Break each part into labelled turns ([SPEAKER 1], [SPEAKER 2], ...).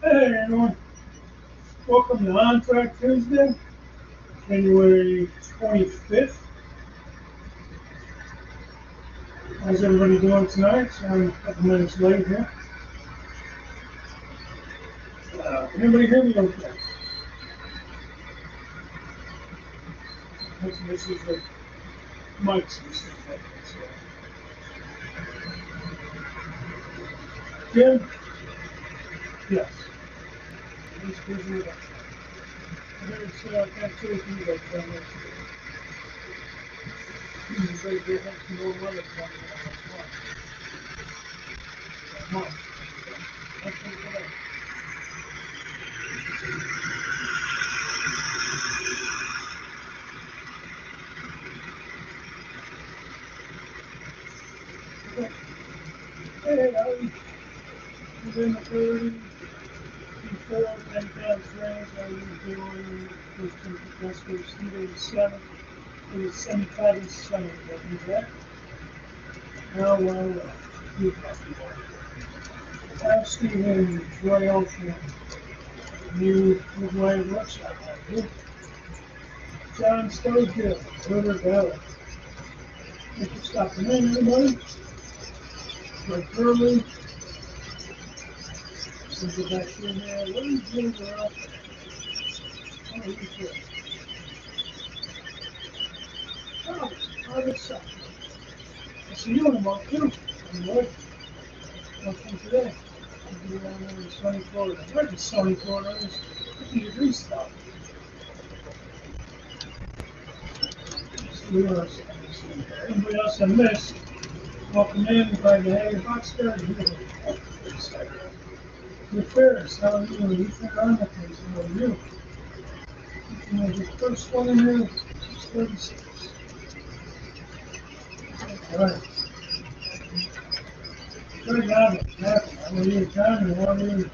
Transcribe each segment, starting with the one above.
[SPEAKER 1] Hey everyone, welcome to On Track Tuesday, January 25th. How's everybody doing tonight? So I'm a couple minutes late here. Can everybody hear me okay? That's this is the mics and stuff like that. So. Jim? Yes. He's busy with that. I better sit out there too if you guys come in. He's very good at some more weather coming in. Come on. Let's go for that. Hey, Howdy. We're in the 30, before 10 pounds range. I was doing 15 compressors, either 7 or 75 and 7. That means that. Now, you have Stephen Roy Ocean, new Midway workshop. John Stonehill, River Valley. Thank you for stopping in, everybody. Like Curly, let's go back in there. What are you doing around there? Oh, you feel? Oh, this sucks. I see you in a month too. Anyway, welcome today. We'll be around there in sunny Florida. Where's the sunny Florida? It's 50 degrees stuff. Anybody else I missed? Welcome in. Glad to have you. Hot start here. The Ferris, how are you? You think I'm the place? How are you? You know, the first one in here is 36. All right. Good job. How are you, John? How are you?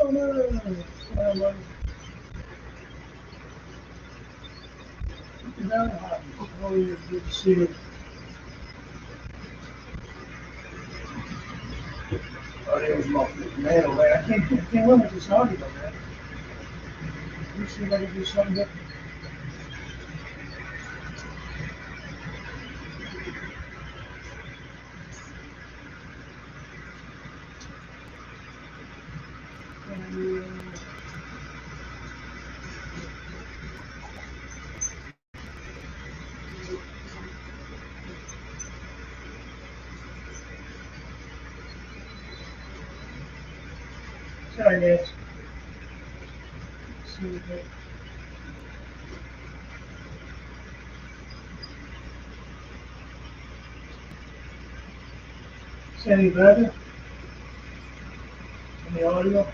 [SPEAKER 1] Oh no! Oh, you're good to see you. Oh, there's my man over there. I can't limit this audio, man. You see if I can do something different. Sorry, guys. See you there. Is that any better? In the audio?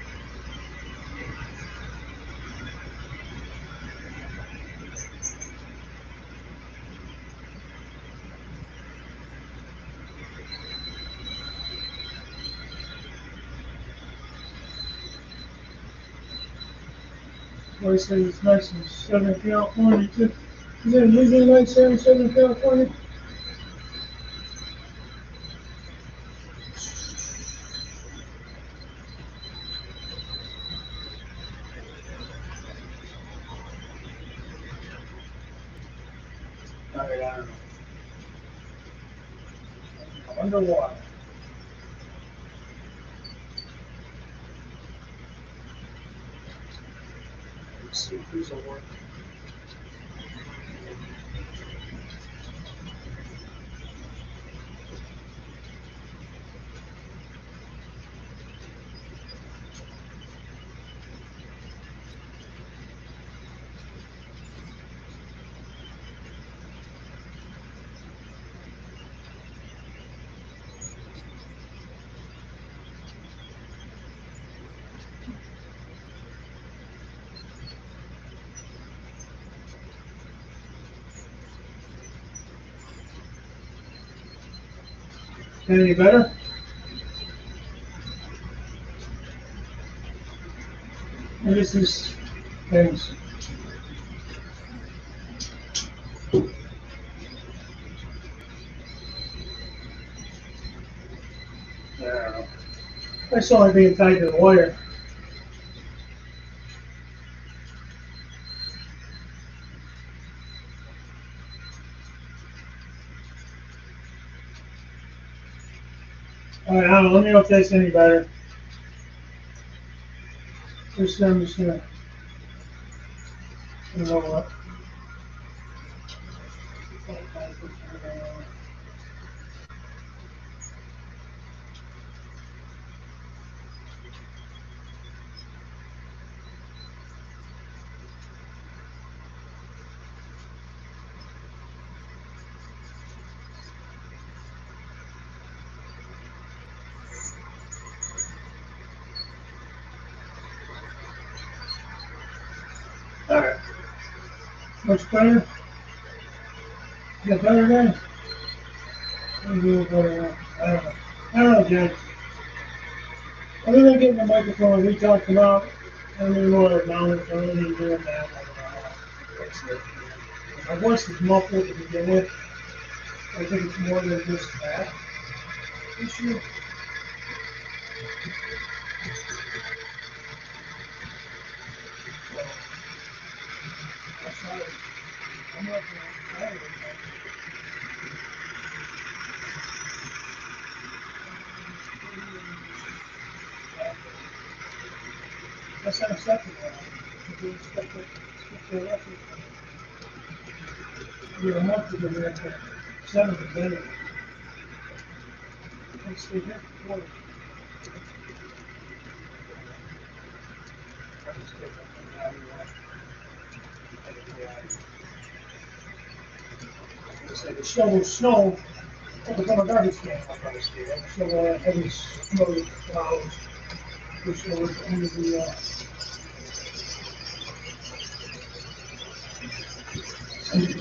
[SPEAKER 1] Boy says it's nice in Southern California too. Is it usually nice there in Southern California? I don't know. Underwater. Let's see if these will work. Any better? And this is things. I saw it being tied to the wire. All right, I don't know. Let me know if that's any better. Just I'm just gonna. You know what? All right. Much better? Is that better, guys? Maybe a little better now. I don't know, Jen. Other than getting the microphone we talked about, I don't even know what now it's only doing that. That's it. My voice is muffled to begin with. I think it's more than just that issue. I'm sorry. I'm not going to Let's have a second one. If you expect it, skip the record. You're a month to the record. 7 is better. Let's stay here. 4. It's like a shovel of snow. It's on a garbage can. Shovel heavy snow clouds. Push over to end of the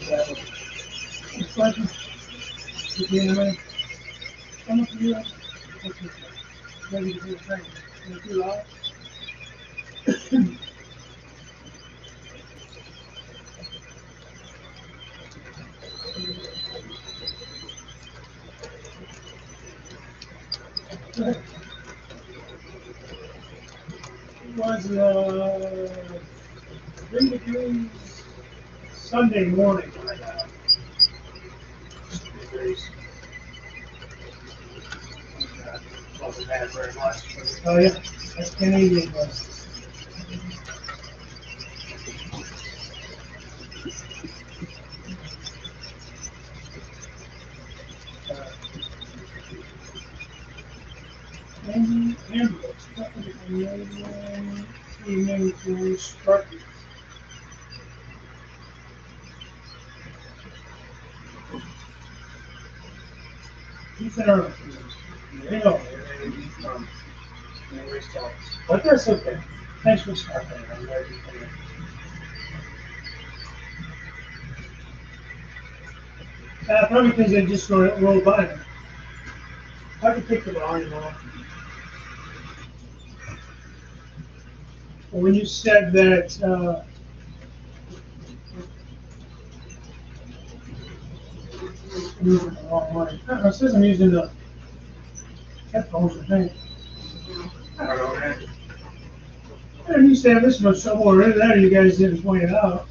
[SPEAKER 1] gravel. It's like it's the enemy. Come up to you. Okay. Ready to do the thing. Is it too loud? It was 3 degrees Sunday morning when I got up. 3 degrees. Wasn't that very much. Oh yeah, that's Canadian. But that's okay. Thanks for starting. I'm glad you came. Probably because they just rolled by me. I can pick the volume off. Well, when you said that, I'm using the wrong one. It says I'm using the headphones, I think. I don't know, man. I used to have this much trouble already there, you guys didn't point it out.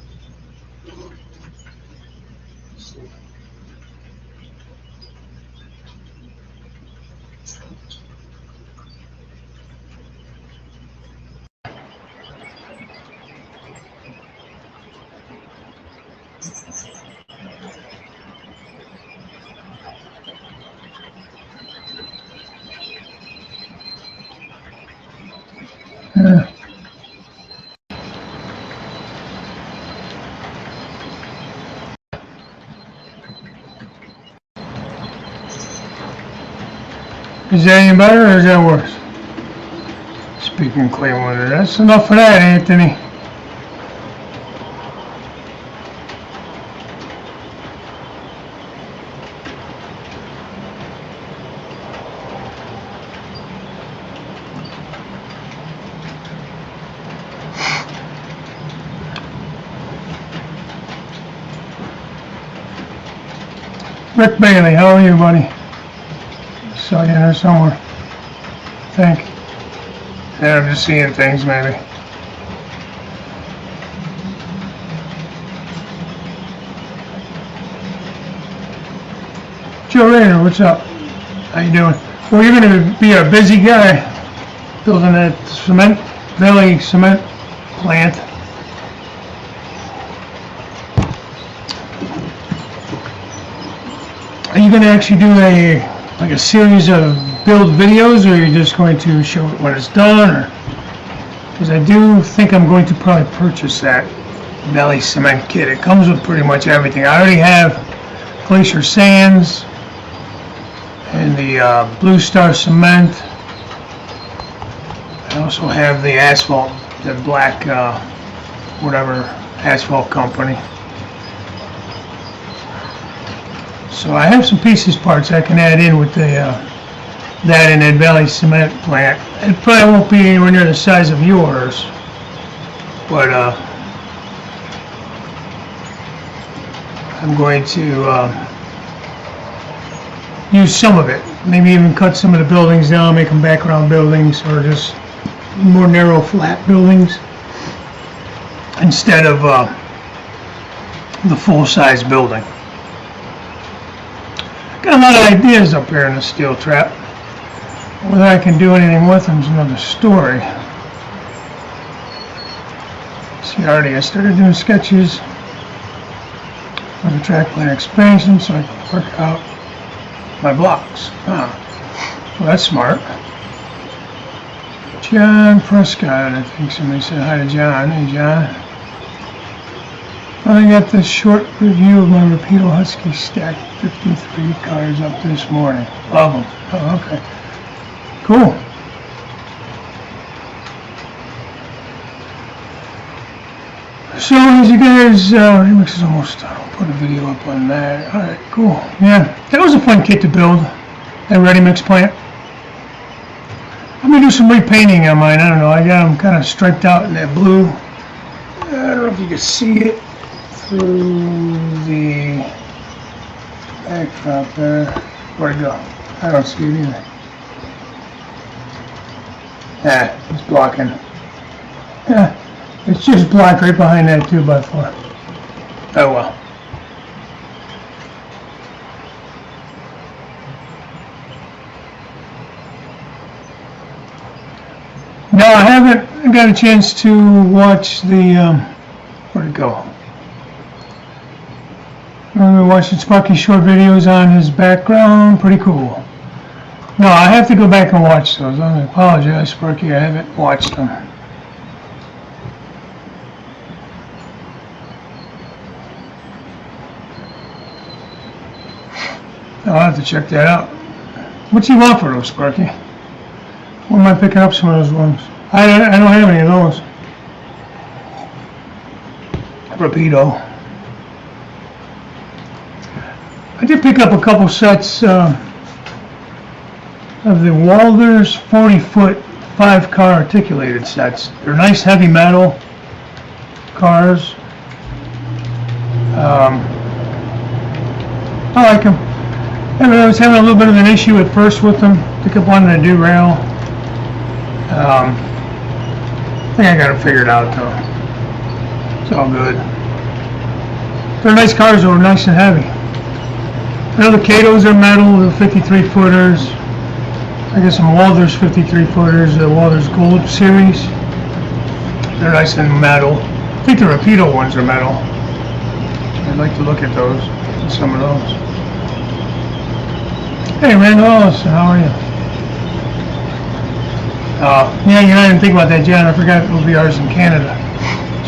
[SPEAKER 1] Is that any better or is that worse? Speaking Cleveland, that's enough for that, Anthony. Rick Bailey, how are you, buddy? Saw you there somewhere. Thank you.
[SPEAKER 2] Yeah, I'm just seeing things maybe. Joe Rayner, what's up? How you doing? Well, you're going to be a busy guy building that cement, Valley cement plant. Are you going to actually do a series of build videos, or are you just going to show it when it's done? Or because I do think I'm going to probably purchase that Valley cement kit. It comes with pretty much everything. I already have Glacier Sands and the Blue Star cement. I also have the asphalt, the black whatever asphalt company. So I have some pieces parts I can add in with the that and that Valley cement plant. It probably won't be anywhere near the size of yours, but I'm going to use some of it. Maybe even cut some of the buildings down, make them background buildings, or just more narrow, flat buildings instead of the full-size building. Got a lot of ideas up here in the steel trap. Whether I can do anything with them is another story. See, I started doing sketches for the track plan expansion so I can work out my blocks. Well, that's smart. John Prescott, I think somebody said hi to John. Hey, John. I got this short review of my Rapido Husky Stack 53 cars up this morning. Love them. Oh, okay. Cool. So as you guys, remix is almost done. I'll put a video up on that. Alright, cool. Yeah, that was a fun kit to build. That Ready Mix plant. I'm going to do some repainting on mine. I don't know. I got them kind of striped out in that blue. I don't know if you can see it through the backdrop there. Where'd it go? I don't see it either. Ah, it's blocking. Yeah, it's just blocked right behind that 2x4. Oh well. No, I haven't got a chance to watch the, where'd it go? I've been watching Sparky short videos on his background, pretty cool. No, I have to go back and watch those. I apologize, Sparky, I haven't watched them. I'll have to check that out. What's he want for those, Sparky? When am I picking up some of those ones? I don't have any of those. Rapido. I did pick up a couple sets of the Walthers 40-foot 5-car articulated sets. They're nice heavy metal cars. I like them. I was having a little bit of an issue at first with them. I think I wanted to derail. I think I got it figured out though. It's all good. They're nice cars though, nice and heavy. I know the Katos are metal, the 53-footers. I got some Walthers 53-footers, the Walthers Gold series. They're nice and metal. I think the Rapido ones are metal. I'd like to look at those, some of those. Hey, Randall Ellison, how are you? Yeah, you know, I didn't think about that, John. I forgot it would be ours in Canada.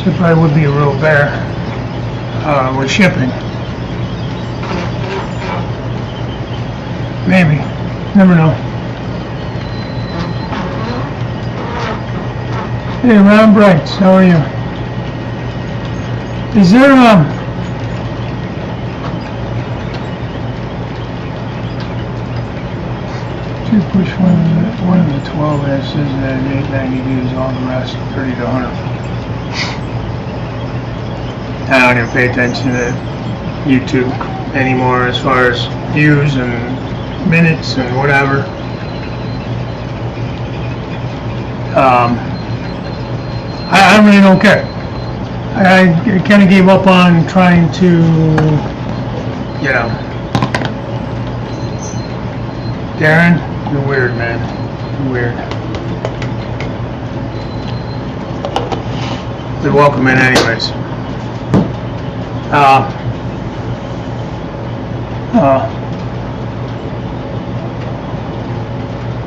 [SPEAKER 2] So it probably would be a real bear with shipping. Maybe. Never know. Hey, Ron Brights, how are you? Is there, two push one of the 12 that says that 890 views, all the rest 30 to 100. I don't even pay attention to YouTube anymore as far as views and minutes and whatever. I really don't care. I kind of gave up on trying to, you know. Darren, you're weird, man. You're weird. They're welcome in anyways.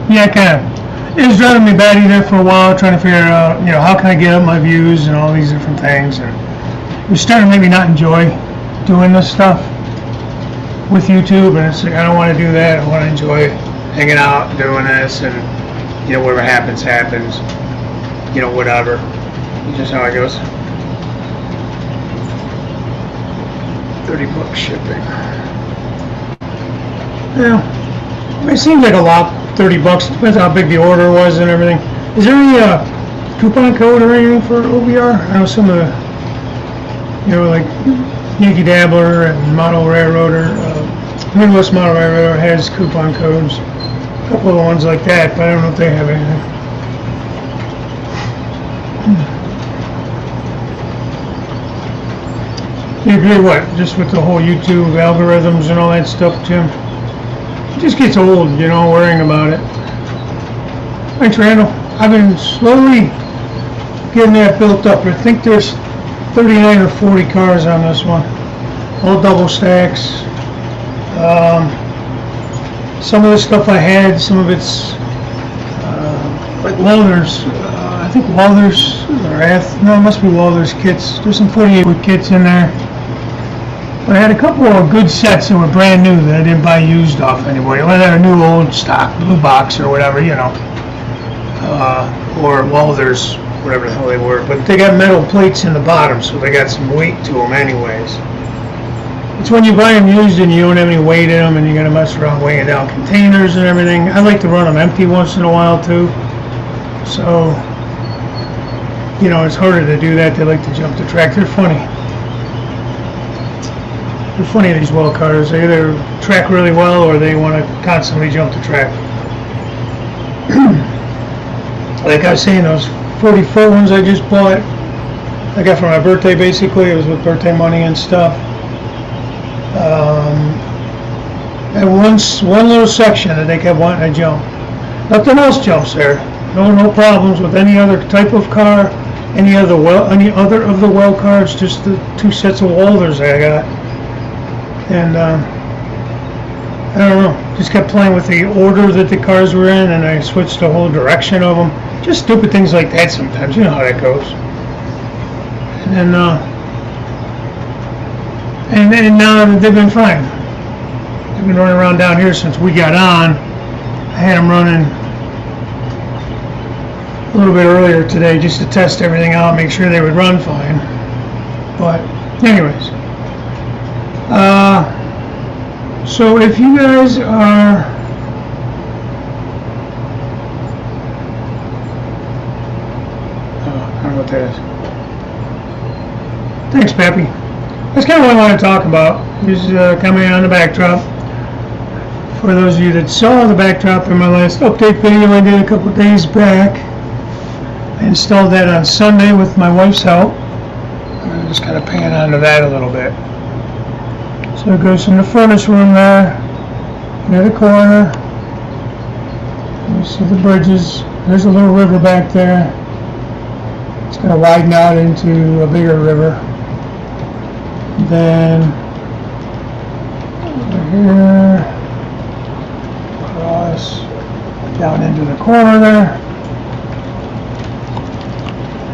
[SPEAKER 2] Yeah, kind of. It was driving me batty there for a while, trying to figure out, you know, how can I get up my views and all these different things. And it was starting to make me not enjoy doing this stuff with YouTube. And it's like, I don't want to do that. I want to enjoy hanging out, doing this, and, you know, whatever happens, happens. You know, whatever. It's just how it goes. $30 shipping. Yeah, it seems like a lot. $30. Depends how big the order was and everything. Is there any coupon code or anything for OBR? I know some of the, you know, like Yankee Dabbler and Model Railroader, Midwest Model Railroader has coupon codes. A couple of the ones like that, but I don't know if they have anything. You agree what? Just with the whole YouTube algorithms and all that stuff, Jim? It just gets old, you know, worrying about it. Thanks, Randall. I've been slowly getting that built up. I think there's 39 or 40 cars on this one. All double stacks. Some of the stuff I had, some of it's like Walthers. I think Walthers, or no, it must be Walthers kits. There's some 48 wood kits in there. But I had a couple of good sets that were brand new that I didn't buy used off anybody. Whether they're new old stock, blue box or whatever, you know. Or Walthers, whatever the hell they were. But they got metal plates in the bottom, so they got some weight to them anyways. It's when you buy them used and you don't have any weight in them and you're going to mess around weighing down containers and everything. I like to run them empty once in a while too. So, you know, it's harder to do that. They like to jump the track. They're funny. They're funny, these well cars. They either track really well or they want to constantly jump the track. Like I was saying, those 44 ones I just bought, I got for my birthday basically. It was with birthday money and stuff. And one little section that they kept wanting to jump. Nothing else jumps there. No problems with any other type of car, any other of the well cars. Just the 2 sets of Walthers I got. And I don't know. Just kept playing with the order that the cars were in, and I switched the whole direction of them. Just stupid things like that sometimes. You know how that goes. And then now they've been fine. They've been running around down here since we got on. I had them running a little bit earlier today just to test everything out, make sure they would run fine. But anyways, so if you guys are I don't know what that is. Thanks, Pappy. That's kind of what I want to talk about, is coming on the backdrop. For those of you that saw the backdrop in my last update video I did a couple of days back, I installed that on Sunday with my wife's help. I'm just kind of pan onto that a little bit. So it goes from the furnace room there, near the corner. You see the bridges. There's a little river back there. It's going to widen out into a bigger river. Then over here, across, down into the corner there.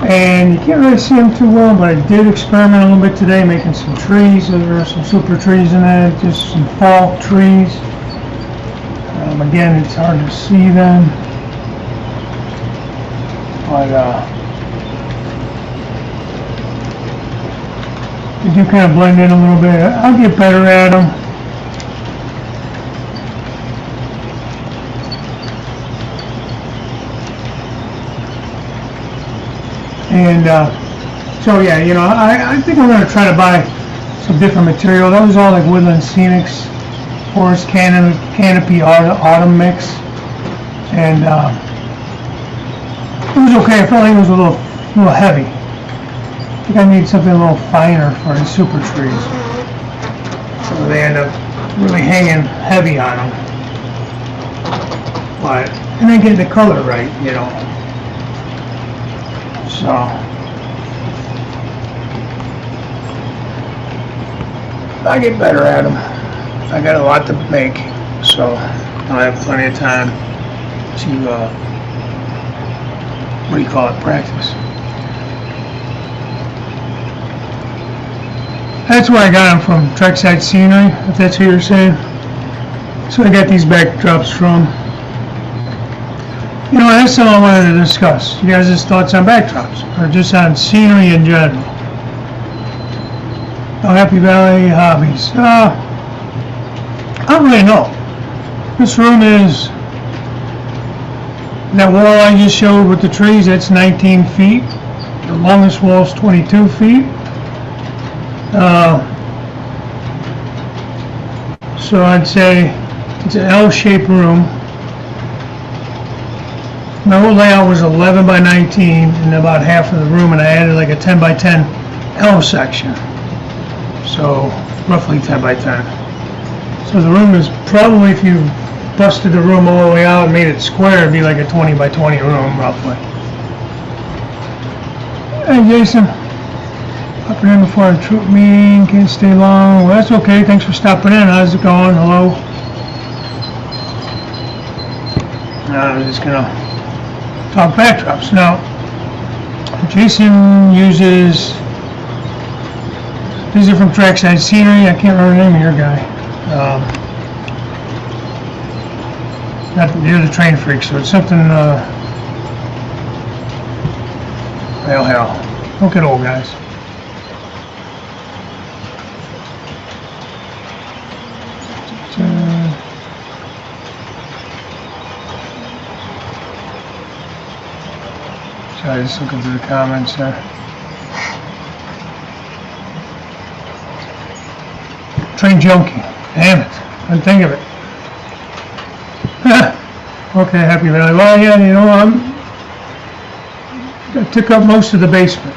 [SPEAKER 2] And you can't really see them too well, but I did experiment a little bit today making some trees. There are some super trees in there, just some fall trees. Again, it's hard to see them, but they do kind of blend in a little bit. I'll get better at them. And so yeah, you know, I think I'm going to try to buy some different material. That was all like Woodland Scenics Forest Canopy Autumn mix. And It was okay. I felt like it was a little heavy. I think I need something a little finer for the super trees. So they end up really hanging heavy on them. But, and then get the color right, you know. So, I get better at them. I got a lot to make, so I have plenty of time to, what do you call it, practice. That's where I got them from, Trackside Scenery, if that's what you're saying. So I got these backdrops from. You know, that's something I wanted to discuss. You guys' thoughts on backdrops, or just on scenery in general. Oh, Happy Valley hobbies. I don't really know. This room is, that wall I just showed with the trees, that's 19 feet. The longest wall is 22 feet. So I'd say it's an L-shaped room. My whole layout was 11 by 19 and about half of the room, and I added like a 10 by 10 L section. So roughly 10 by 10. So the room is probably, if you busted the room all the way out and made it square, it'd be like a 20 by 20 room roughly. Hey Jason, popping in before a troop meeting, can't stay long. Well, that's okay, thanks for stopping in. How's it going? Hello. I'm just gonna talk backdrops. Now, Jason uses, these are from Trackside Scenery. I can't remember the name of your guy. You're the train freak, so it's something, hell, don't get old, guys. Sorry, just looking through the comments there. Train junkie. Damn it. I didn't think of it. Okay, Happy Valley. Well, yeah, you know, I took up most of the basement.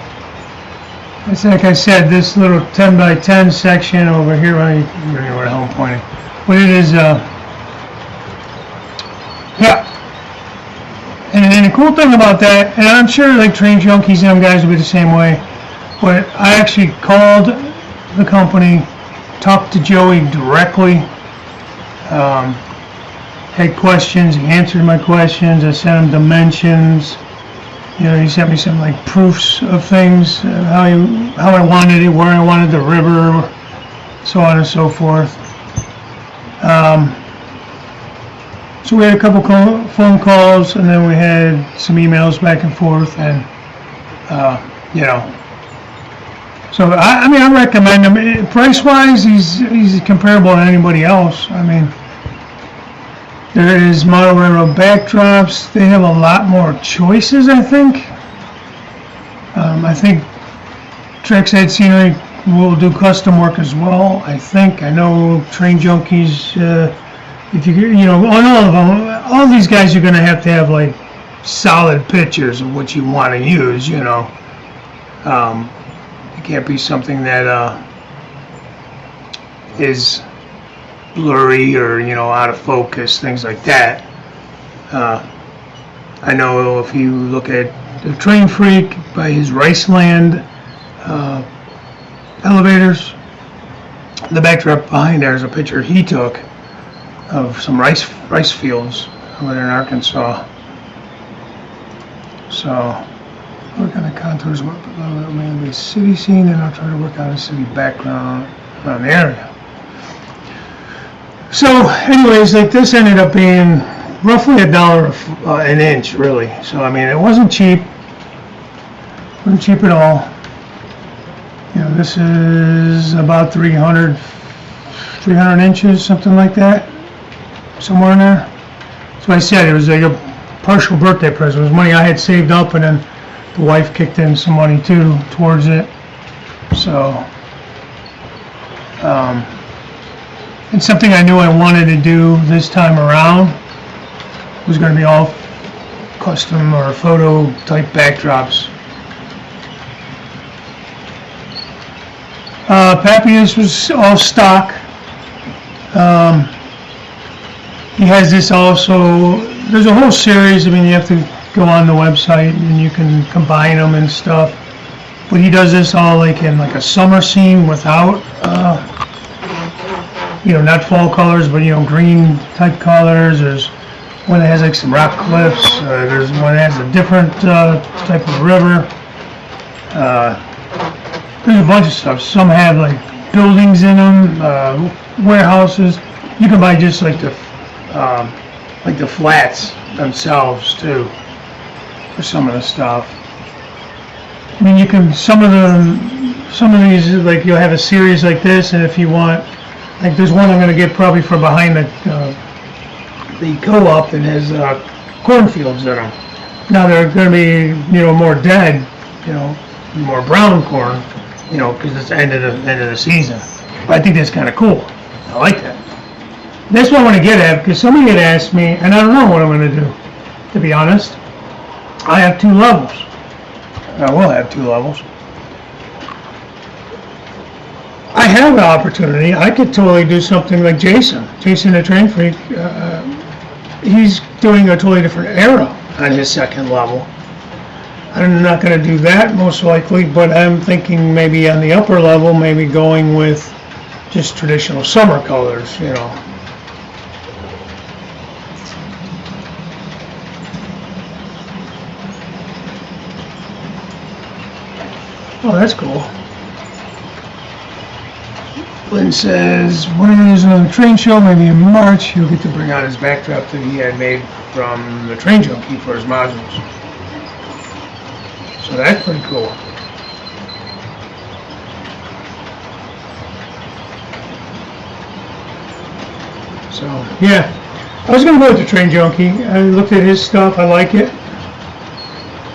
[SPEAKER 2] It's like I said, this little 10 by 10 section over here, I don't know where the hell I'm pointing. But it is, yeah. And the cool thing about that, and I'm sure like Train Junkies and them guys will be the same way, but I actually called the company, talked to Joey directly, had questions, he answered my questions, I sent him dimensions, you know, he sent me some like proofs of things, how I wanted it, where I wanted the river, so on and so forth. So we had a couple phone calls, and then we had some emails back and forth, and you know. So I mean, I recommend him. Price-wise, he's comparable to anybody else. I mean, there is Model Railroad backdrops. They have a lot more choices, I think. I think Trackside Scenery will do custom work as well. I think. I know Train Junkies. If you know, on all of them, all these guys are going to have like solid pictures of what you want to use, you know. It can't be something that is blurry or, you know, out of focus, things like that. I know if you look at the Train Freak by his Riceland elevators, the backdrop behind there is a picture he took of some rice fields over there in Arkansas. So, work on the contours, what mainly a city scene, and I'll try to work on a city background around the area. So, anyways, like this ended up being roughly $1 an inch, really. So, I mean, it wasn't cheap. Wasn't cheap at all. You know, this is about 300 inches, something like that. Somewhere in there. So I said it was like a partial birthday present. It was money I had saved up, and then the wife kicked in some money too towards it. So, and something I knew I wanted to do this time around was going to be all custom or photo type backdrops. Papias was all stock. He has this also. There's a whole series. I mean, you have to go on the website and you can combine them and stuff. But he does this all like in like a summer scene without, not fall colors, but green type colors. There's one that has like some rock cliffs. There's one that has a different type of river. There's a bunch of stuff. Some have like buildings in them, warehouses. You can buy just like the flats themselves too for some of the stuff. I mean, you can some of these, like you'll have a series like this, and if you want, like there's one I'm going to get probably for behind the co-op that has cornfields in them. Now they're going to be more dead, more brown corn, because it's end of the season. But I think that's kind of cool. I like that. That's what I want to get at, because somebody had asked me, and I don't know what I'm going to do, to be honest. I have 2 levels. I will have 2 levels. I have an opportunity. I could totally do something like Jason the Train Freak. He's doing a totally different era on his 2nd level. I'm not going to do that most likely, but I'm thinking maybe on the upper level, maybe going with just traditional summer colors, Oh, that's cool. Lynn says, when are using another train show? Maybe in March, he'll get to bring out his backdrop that he had made from the Train Junkie for his modules. So that's pretty cool. So, yeah. I was going to go with the Train Junkie. I looked at his stuff. I like it.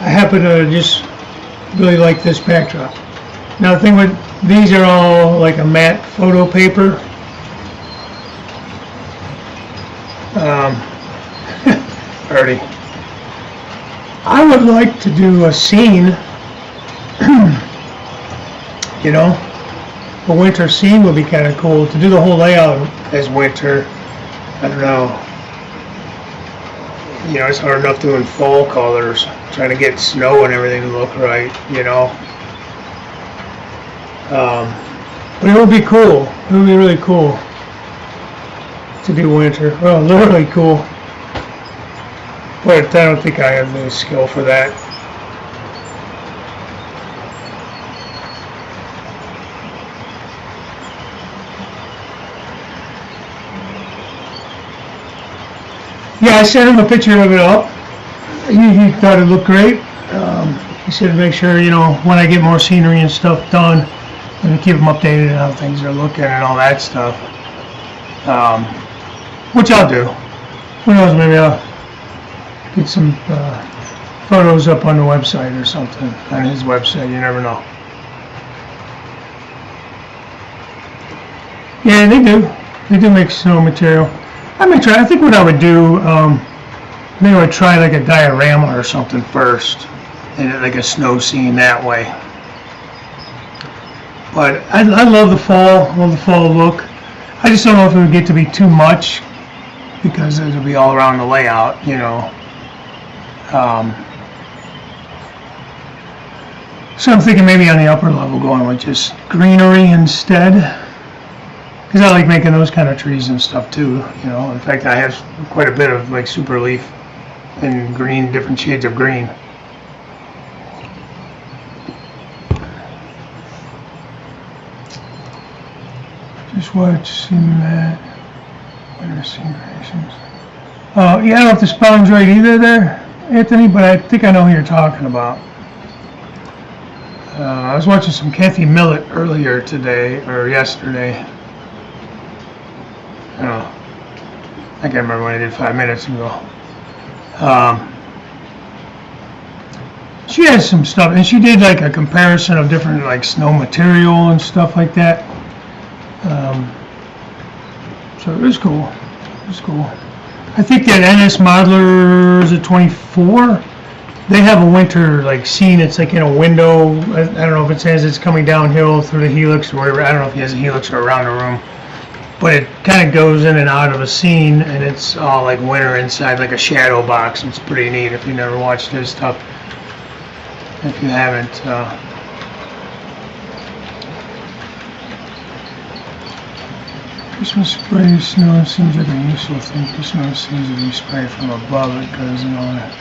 [SPEAKER 2] I happen to just really like this backdrop. Now the thing with these are all like a matte photo paper. Already. I would like to do a scene, a winter scene would be kind of cool. To do the whole layout as winter, I don't know. It's hard enough doing fall colors, trying to get snow and everything to look right, But it would be cool. It would be really cool to do winter. Well, literally cool. But I don't think I have the skill for that. Yeah, I sent him a picture of it up. He thought it looked great. He said to make sure, when I get more scenery and stuff done, and keep him updated on how things are looking and all that stuff. Which I'll do. Who knows, maybe I'll get some photos up on the website or something, on his website, you never know. Yeah, they do. They do make snow material. I may try. I think what I would do, maybe I would try like a diorama or something first, and like a snow scene that way. But I love the fall. I love the fall look. I just don't know if it would get to be too much because it'll be all around the layout, So I'm thinking maybe on the upper level going with just greenery instead. Because I like making those kind of trees and stuff too, In fact, I have quite a bit of like super leaf and green, different shades of green. Just watching that. Winter Scene Creations. Yeah, I don't know if the spelling's right either there, Anthony, but I think I know who you're talking about. I was watching some Kathy Millett earlier today, or yesterday. I can't remember when I did 5 minutes ago. She has some stuff, and she did like a comparison of different like snow material and stuff like that. So it was cool. It was cool. I think that NS Modeler is a 24. They have a winter like scene. It's like in a window. I don't know if it says it's coming downhill through the helix or whatever. I don't know if he has a helix or around the room, but it kind of goes in and out of a scene, and it's all like winter inside, like a shadow box. It's pretty neat if you never watched his stuff. If you haven't, Christmas spray snow seems like a useful thing. Christmas seems to be sprayed from above. It goes and all that.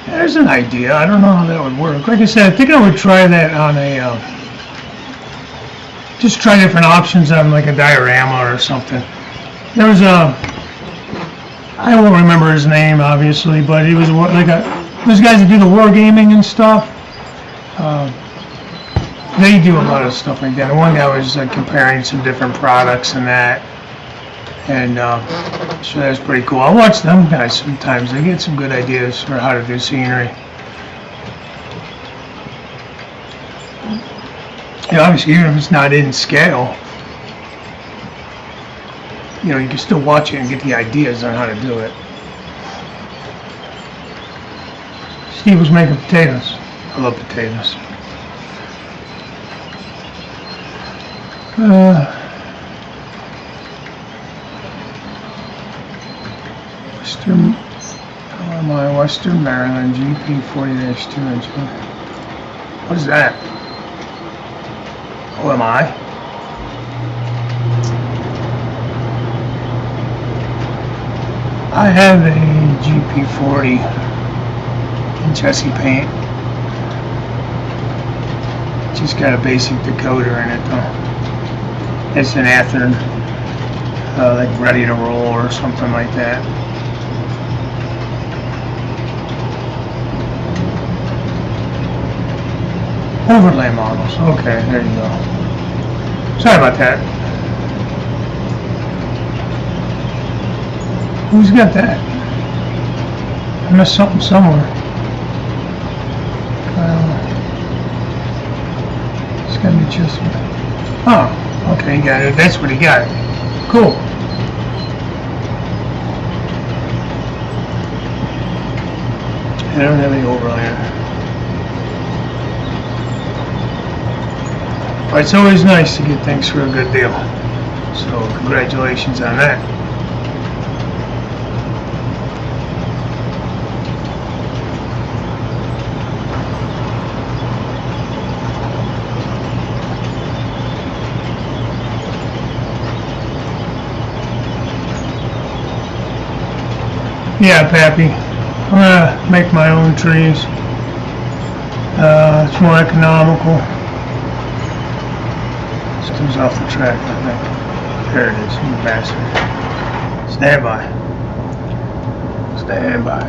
[SPEAKER 2] There's an idea. I don't know how that would work. Like I said, I think I would try that on a, just try different options on like a diorama or something. There was I won't remember his name obviously, but he was like those guys that do the wargaming and stuff. They do a lot of stuff like that. And one guy was like comparing some different products and that. And so that's pretty cool. I watch them guys sometimes. They get some good ideas for how to do scenery. You know, obviously, even if it's not in scale, you know, you can still watch it and get the ideas on how to do it. Steve was making potatoes. I love potatoes. Western Maryland GP 40-2 inch. What is that? OMI? I have a GP40 in Chessie paint. Just got a basic decoder in it though. It's an Athearn, like ready to roll or something like that. Overlay models. Okay, there you go. Sorry about that. Who's got that? I missed something somewhere. It's gotta be just. Oh, okay, he got it. That's what he got. Cool. I don't have any overlay. But it's always nice to get things for a good deal. So congratulations on that. Yeah, Pappy. I'm gonna make my own trees. It's more economical. Comes off the track, I think. There it is, you bastard. Stand by. Stand by.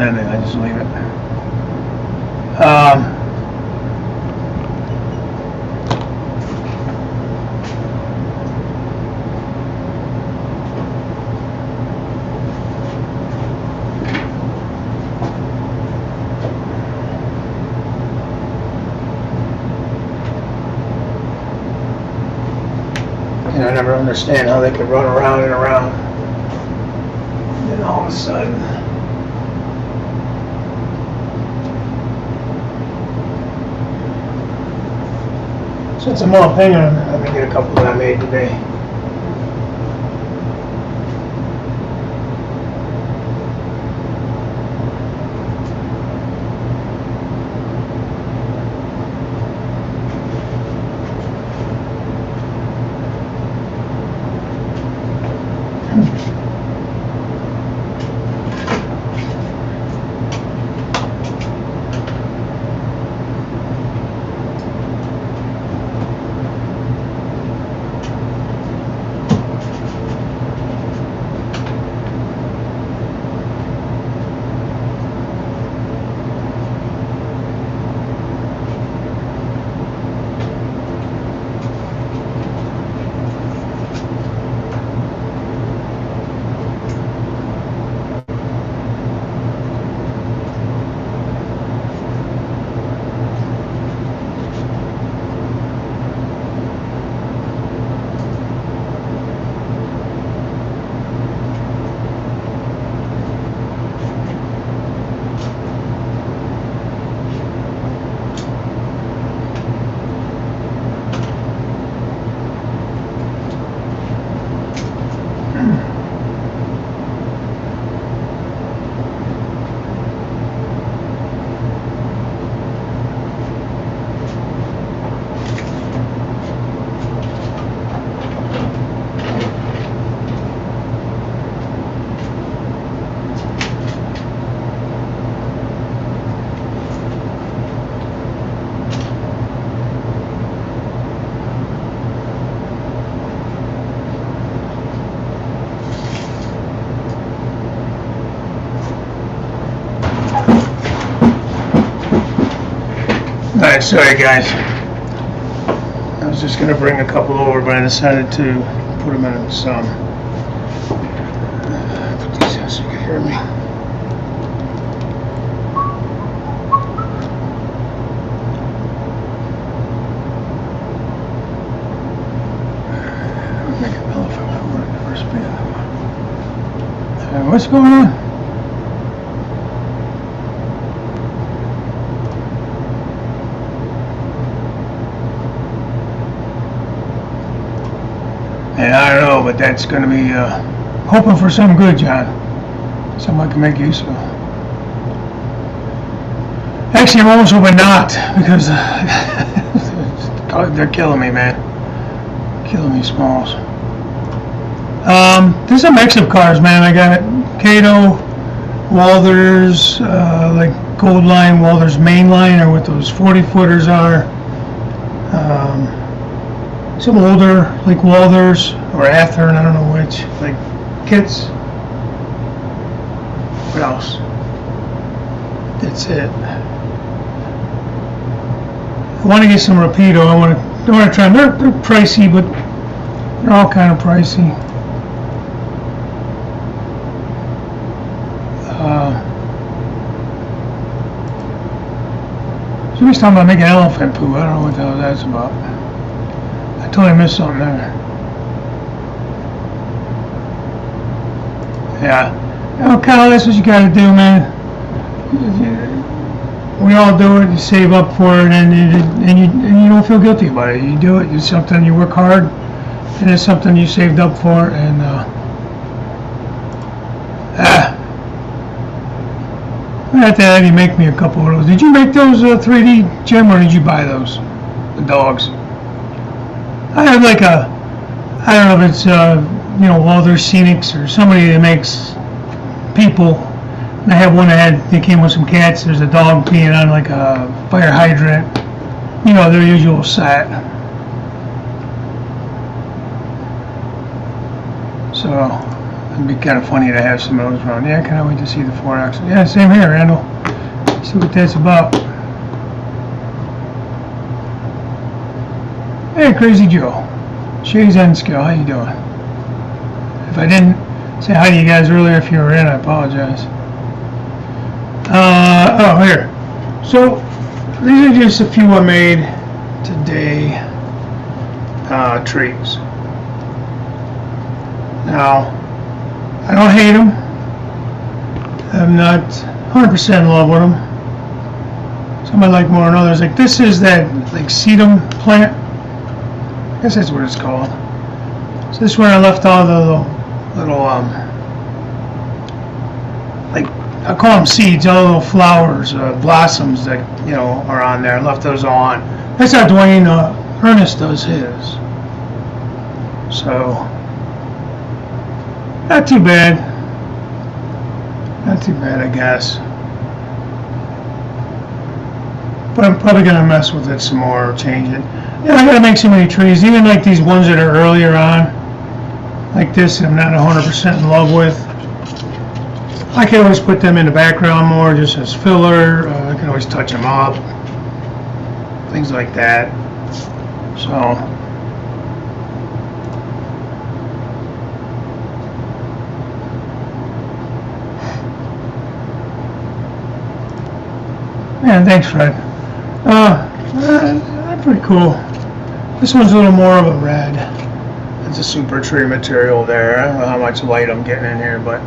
[SPEAKER 2] And then I just leave it. I never understand how they could run around and around. And then all of a sudden, since I'm off, hang on, I'm gonna get a couple that I made today. Alright, sorry guys. I was just gonna bring a couple over, but I decided to put them in the sun. Put these in so you can hear me. Make an elephant over in the first band. What's going on? And I don't know, but that's going to be hoping for some good, John. Something I can make use of. Actually, I'm almost hoping not, because they're killing me, man. Killing me, Smalls. There's a mix of cars, man. I got Kato, Walthers, like Gold Line, Walthers Main Line, or what those 40-footers are. Some older, like Walthers or Athearn, I don't know which, like kits. What else? That's it. I want to get some Rapido. I want to try them. They're pricey, but they're all kind of pricey. Somebody's talking about making elephant poo. I don't know what the hell that's about. I totally missed something there. Yeah. Oh, Kyle, that's what you gotta do, man. We all do it. You save up for it, and you don't feel guilty about it. You do it. It's something you work hard, and it's something you saved up for, and I have to have you make me a couple of those. Did you make those 3D, Jim, or did you buy those? The dogs. I have like a, I don't know if it's, Walthers Scenics or somebody that makes people. And I have one they came with some cats. There's a dog peeing on like a fire hydrant. You know, their usual set. So, it'd be kind of funny to have some of those around. Yeah, I can't wait to see the 4X. Yeah, same here, Randall. See what that's about. Hey, Crazy Joe. Shay's N-Skill, how you doing? If I didn't say hi to you guys earlier, if you were in, I apologize. Oh, here. So, these are just a few I made today. Trees. Now, I don't hate them. I'm not 100% in love with them. Some I like more than others. Like this is that like sedum plant. I guess that's what it's called. So this is where I left all the little like I call them seeds, all the little flowers, blossoms that are on there. I left those on. That's how Dwayne Ernest does his. So not too bad. Not too bad, I guess. But I'm probably gonna mess with it some more, change it. Yeah, I gotta make so many trees, even like these ones that are earlier on, like this. I'm not 100% in love with. I can always put them in the background more, just as filler. I can always touch them up, things like that. So. Yeah, thanks, Fred. Pretty cool. This one's a little more of a red. It's a super tree material there. I don't know how much light I'm getting in here, but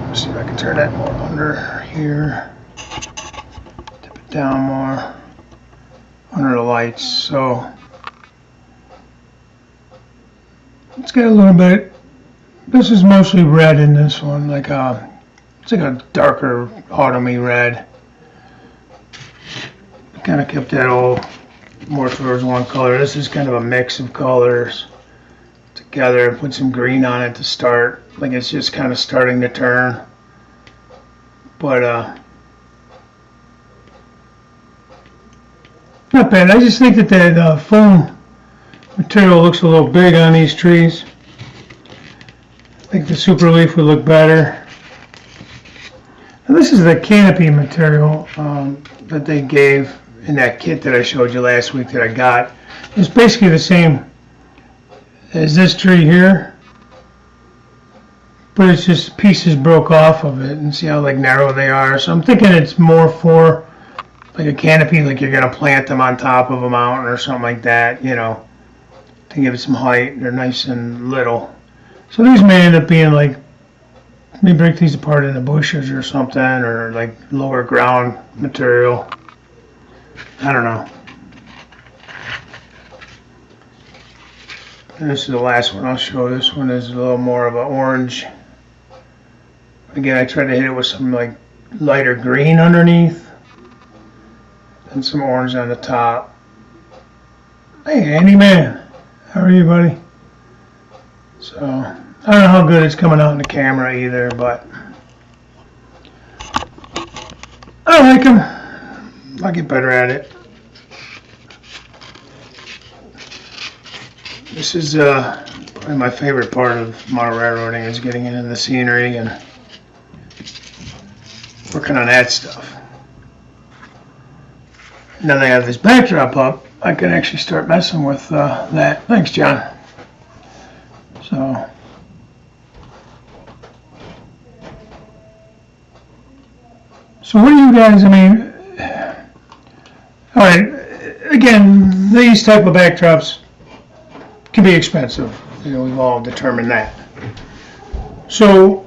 [SPEAKER 2] let's see if I can turn that more under here. Tip it down more under the lights. So let's get a little bit. This is mostly red in this one, like it's like a darker autumny red. Kind of kept that all more towards one color. This is kind of a mix of colors together. Put some green on it to start. Like it's just kind of starting to turn. But not bad. I just think that the foam material looks a little big on these trees. I think the super leaf would look better. And this is the canopy material that they gave in that kit that I showed you last week that I got. It's basically the same as this tree here, but it's just pieces broke off of it, and see how like narrow they are. So I'm thinking it's more for like a canopy, like you're gonna plant them on top of a mountain or something like that, you know, to give it some height. They're nice and little. So these may end up being like, maybe break these apart into bushes or something, or like lower ground material. I don't know. And this is the last one I'll show. This one is a little more of an orange. Again, I tried to hit it with some like lighter green underneath and some orange on the top. Hey, Andy Man, how are you, buddy? So, I don't know how good it's coming out in the camera either, but I like them. I'll get better at it. This is probably my favorite part of model railroading, is getting into the scenery and working on that stuff. Now that I have this backdrop up, I can actually start messing with that. Thanks, John. So what do you guys, I mean, all right, again, these type of backdrops can be expensive. You know, we've all determined that. So,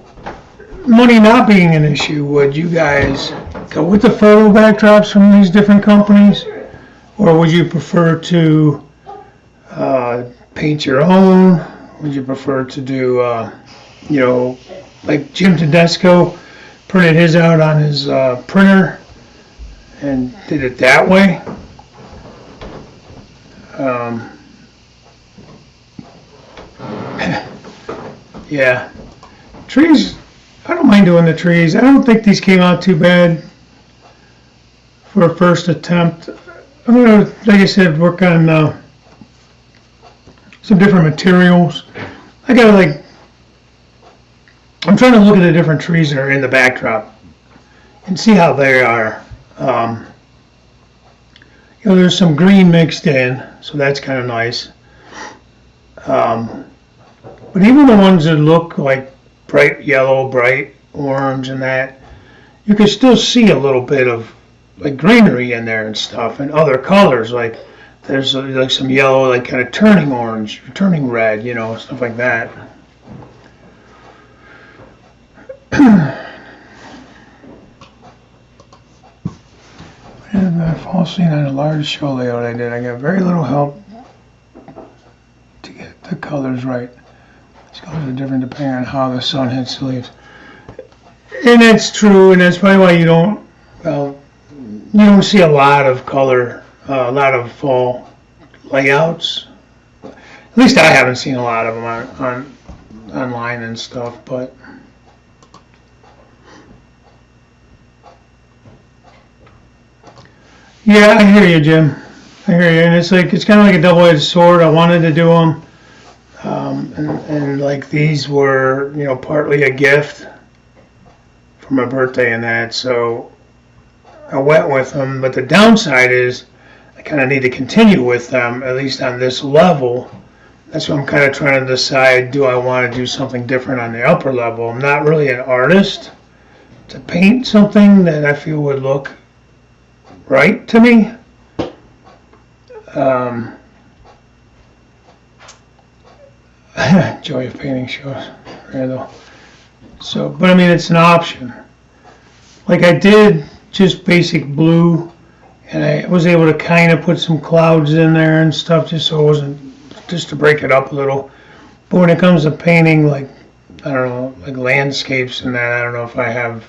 [SPEAKER 2] money not being an issue, would you guys go with the photo backdrops from these different companies? Or would you prefer to paint your own? Would you prefer to do, you know, like Jim Tedesco printed his out on his printer and did it that way? Yeah. Trees, I don't mind doing the trees. I don't think these came out too bad for a first attempt. I'm going to, like I said, work on some different materials. I got to like, I'm trying to look at the different trees that are in the backdrop and see how they are. You know, there's some green mixed in, so that's kind of nice. But even the ones that look like bright yellow, bright orange and that, you can still see a little bit of like greenery in there and stuff, and other colors, like there's like some yellow, like kind of turning orange, turning red, you know, stuff like that. And that fall scene on a large show layout I did, I got very little help to get the colors right. These colors are different depending on how the sun hits the leaves. And that's true, and that's probably why you don't, well, you don't see a lot of color, a lot of fall layouts. At least I haven't seen a lot of them on online and stuff, but yeah, I hear you, Jim. I hear you, and it's like, it's kind of like a double-edged sword. I wanted to do them, and like these were, you know, partly a gift for my birthday and that, so I went with them. But the downside is I kind of need to continue with them, at least on this level. That's what I'm kind of trying to decide. Do I want to do something different on the upper level? I'm not really an artist to paint something that I feel would look right to me. Joy of painting shows, Randall. So, but I mean, it's an option. Like I did just basic blue, and I was able to kind of put some clouds in there and stuff, just so it wasn't, just to break it up a little. But when it comes to painting, like, I don't know, like landscapes and that, I don't know if I have,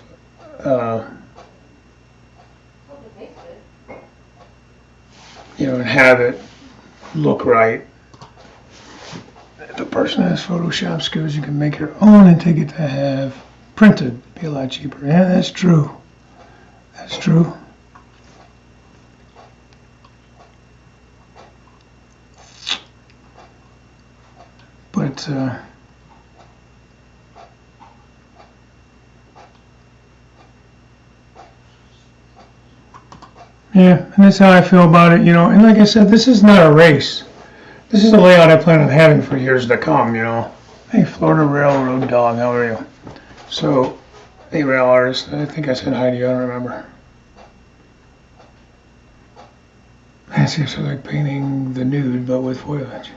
[SPEAKER 2] you know, and have it look right. If a person has Photoshop skills, you can make your own and take it to have printed. Be a lot cheaper. Yeah, that's true. That's true. But Yeah, and that's how I feel about it, you know. And like I said, this is not a race. This is a layout I plan on having for years to come, you know. Hey, Florida Railroad Dog, how are you? So, hey, rail artist, I think I said hi to you, I don't remember. I seriously like painting the nude, but with foliage.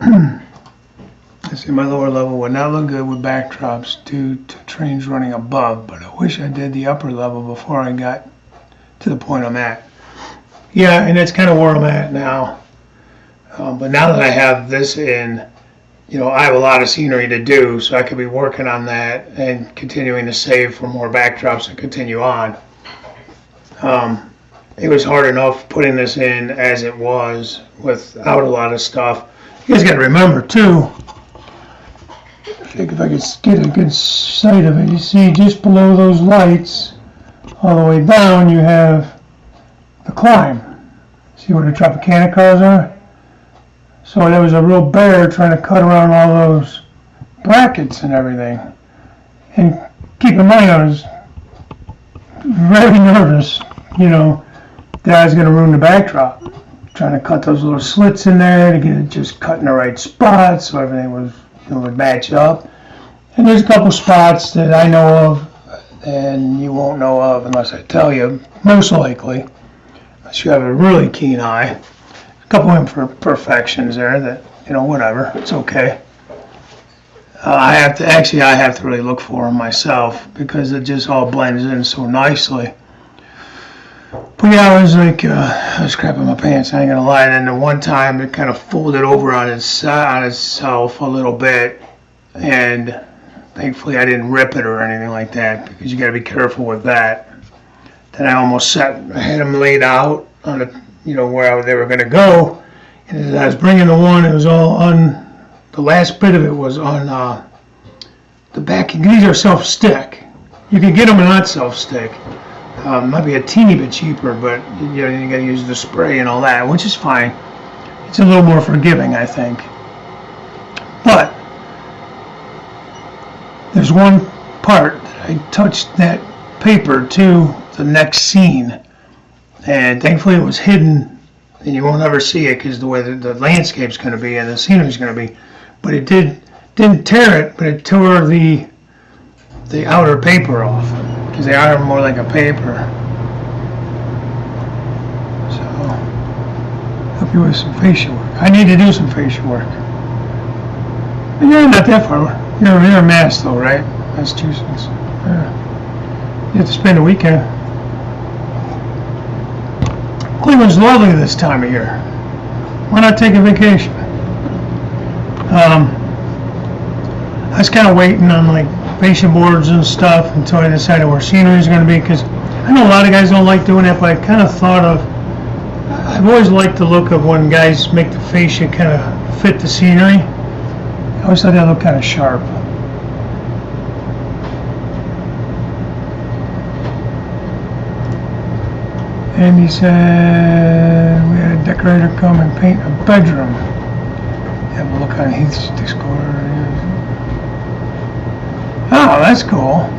[SPEAKER 2] I see my lower level would not look good with backdrops due to trains running above, but I wish I did the upper level before I got to the point I'm at. Yeah, and that's kind of where I'm at now. But now that I have this in, you know, I have a lot of scenery to do, so I could be working on that and continuing to save for more backdrops and continue on. It was hard enough putting this in as it was without a lot of stuff. You guys got to remember too, I think if I could get a good sight of it, you see just below those lights, all the way down, you have the climb. See where the Tropicana cars are? So there was a real bear trying to cut around all those brackets and everything. And keep in mind, I was very nervous, you know, that I was going to ruin the backdrop. Trying to cut those little slits in there to get it just cut in the right spot so everything was, you know, would match up. And there's a couple spots that I know of and you won't know of unless I tell you, most likely, unless you have a really keen eye. A couple imperfections there that, you know, whatever, it's okay. I have to really look for them myself because it just all blends in so nicely. But yeah, I was like, I was crapping my pants, I ain't gonna lie. And then the one time it kind of folded over on itself a little bit, and thankfully I didn't rip it or anything like that because you gotta be careful with that. Then I almost had them laid out on the, you know, where they were gonna go, and as I was bringing the one, it was all on, the last bit of it was on the back. These are self-stick. You can get them not self-stick. Might be a teeny bit cheaper, but you know, you got to use the spray and all that, which is fine. It's a little more forgiving, I think. But there's one part that I touched that paper to the next scene, and thankfully it was hidden, and you won't ever see it because the way the landscape's going to be and the scenery's going to be. But it didn't tear it, but it tore the outer paper off. Because they are more like a paper. So, help you with some facial work. I need to do some facial work. But you're not that far. You're in Mass though, right? Massachusetts. Yeah. You have to spend a weekend. Cleveland's lovely this time of year. Why not take a vacation? I was kind of waiting on like patient boards and stuff until I decided where scenery is going to be, because I know a lot of guys don't like doing that, but I kind of thought of, I've always liked the look of when guys make the fascia kind of fit the scenery. I always thought that looked kind of sharp. And he said we had a decorator come and paint a bedroom. Have a look on Heath's Discord. Oh, that's cool.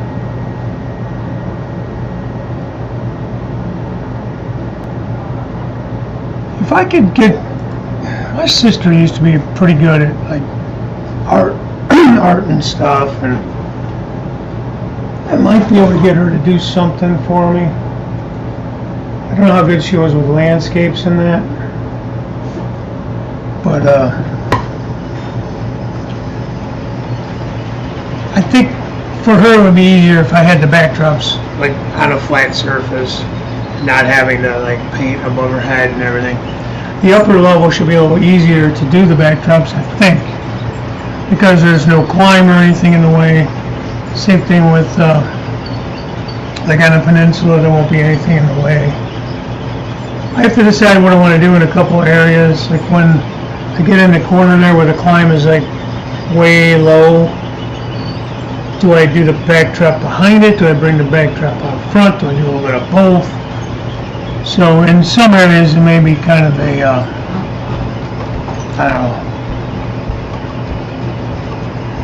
[SPEAKER 2] If I could get, my sister used to be pretty good at like art and stuff, and I might be able to get her to do something for me. I don't know how good she was with landscapes and that, but I think for her it would be easier if I had the backdrops like on a flat surface, not having to like paint above her head and everything. The upper level should be a little easier to do the backdrops, I think, because there's no climb or anything in the way. Same thing with like on the peninsula, there won't be anything in the way. I have to decide what I want to do in a couple areas, like when I get in the corner there where the climb is like way low. Do I do the backdrop behind it? Do I bring the backdrop out front? Do I do a little bit of both? So in some areas it may be kind of a, I don't know,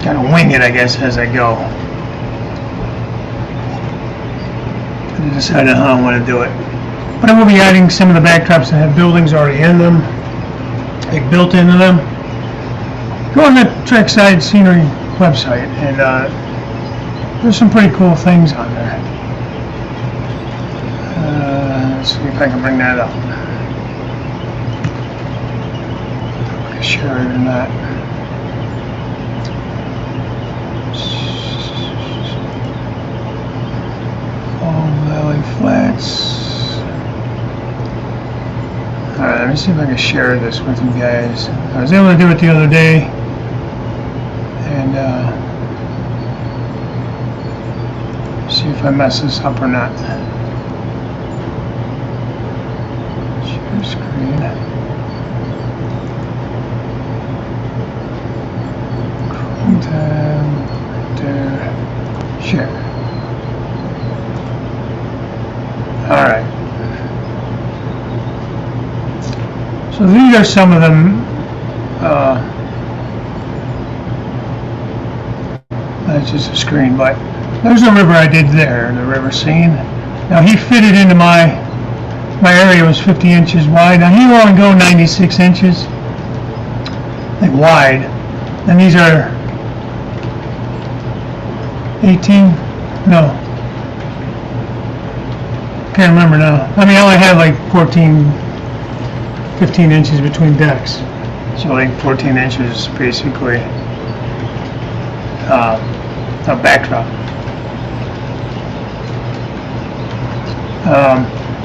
[SPEAKER 2] kind of wing it, I guess, as I go. and decide on how I want to do it. But I will be adding some of the backdrops that have buildings already in them, like built into them. Go on the Trackside Scenery website, and there's some pretty cool things on there. Let's see if I can bring that up. Share it or not. Palm Valley Flats. Alright, let me see if I can share this with you guys. I was able to do it the other day, and see if I mess this up or not. Share screen. Chrome tab, right there. Share. Alright. So these are some of them. That's just a screen, but there's a river I did there, the river scene. Now he fitted into my area was 50 inches wide. Now he will only go 96 inches, like wide. And these are 18, no. Can't remember now. I mean, I only have like 15 inches between decks. So like 14 inches basically a backdrop.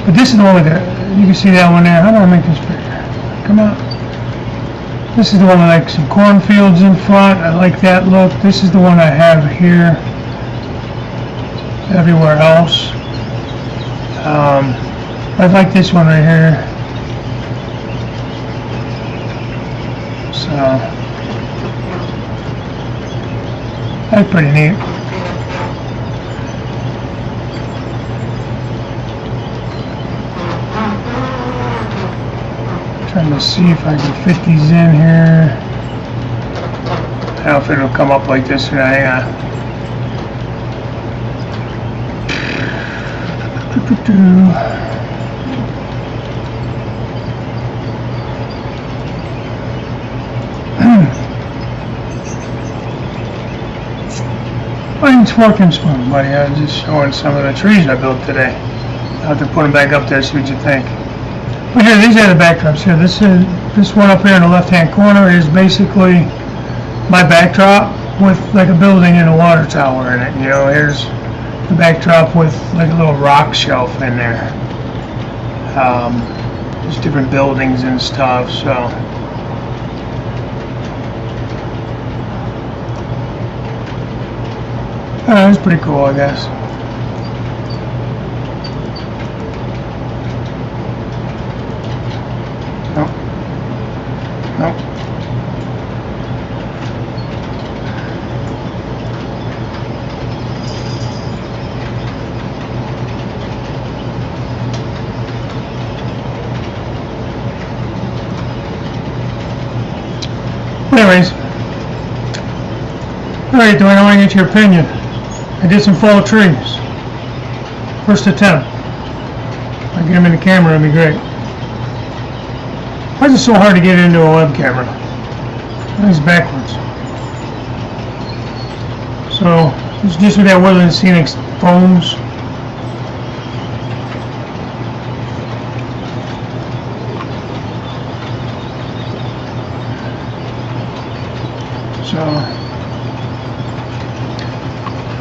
[SPEAKER 2] But this is the one with the, you can see that one there. How do I make this bigger? Come on. This is the one with like some cornfields in front. I like that look. This is the one I have here. Everywhere else. I like this one right here. So that's pretty neat. Trying to see if I can fit these in here. I don't know if it'll come up like this or not. Hang on. Mine's working smooth, buddy. I was just showing some of the trees I built today. I'll have to put them back up there, see what you think. But here, these are the backdrops here. This one up here in the left-hand corner is basically my backdrop with like a building and a water tower in it. You know, here's the backdrop with like a little rock shelf in there. There's different buildings and stuff, so. That's pretty cool, I guess. Nope. Nope. Anyways. Alright, Dwayne, I want to get your opinion. I did some fall trees. First attempt. If I get them in the camera, it'd be great. Why is it so hard to get into a web camera? It's backwards. So, it's just with that Woodland Scenic foams. So,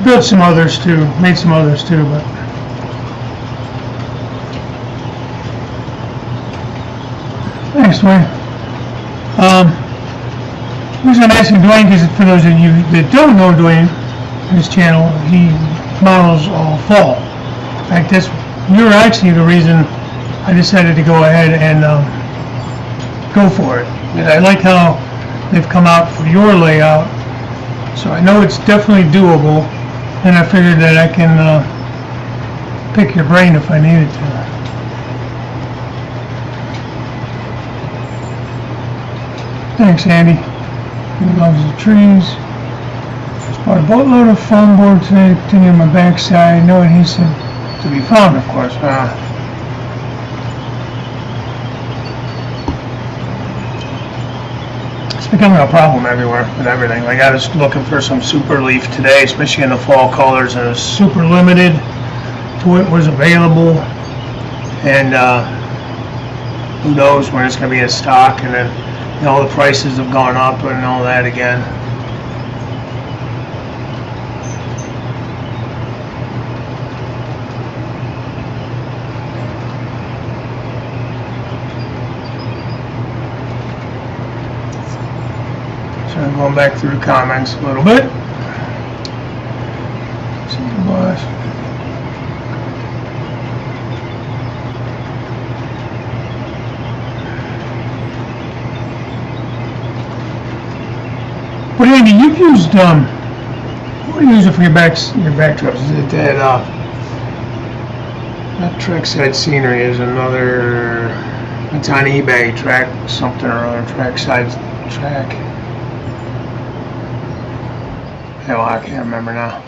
[SPEAKER 2] built some others too, made some others too, but thanks, Dwayne. The reason I'm asking Dwayne, because for those of you that don't know Dwayne, his channel, he models all fall. In fact, you're actually the reason I decided to go ahead and go for it. And I like how they've come out for your layout, so I know it's definitely doable. And I figured that I can pick your brain if I needed to. Thanks, Andy. He loves the trees. Just bought a boatload of foam board today to continue on my backside. No adhesive to be found, of course. It's becoming a problem everywhere with everything. Like I was looking for some super leaf today, especially in the fall colors, and it was super limited to what was available. And who knows when it's going to be in stock, and then the prices have gone up and all that again. So I'm going back through the comments a little bit. See the boss. Well, Andy, you've used what do you use it for your back trips? Is it that not Trackside Scenery is another? It's on eBay. Track something or other. Trackside track. Hell, I can't remember now.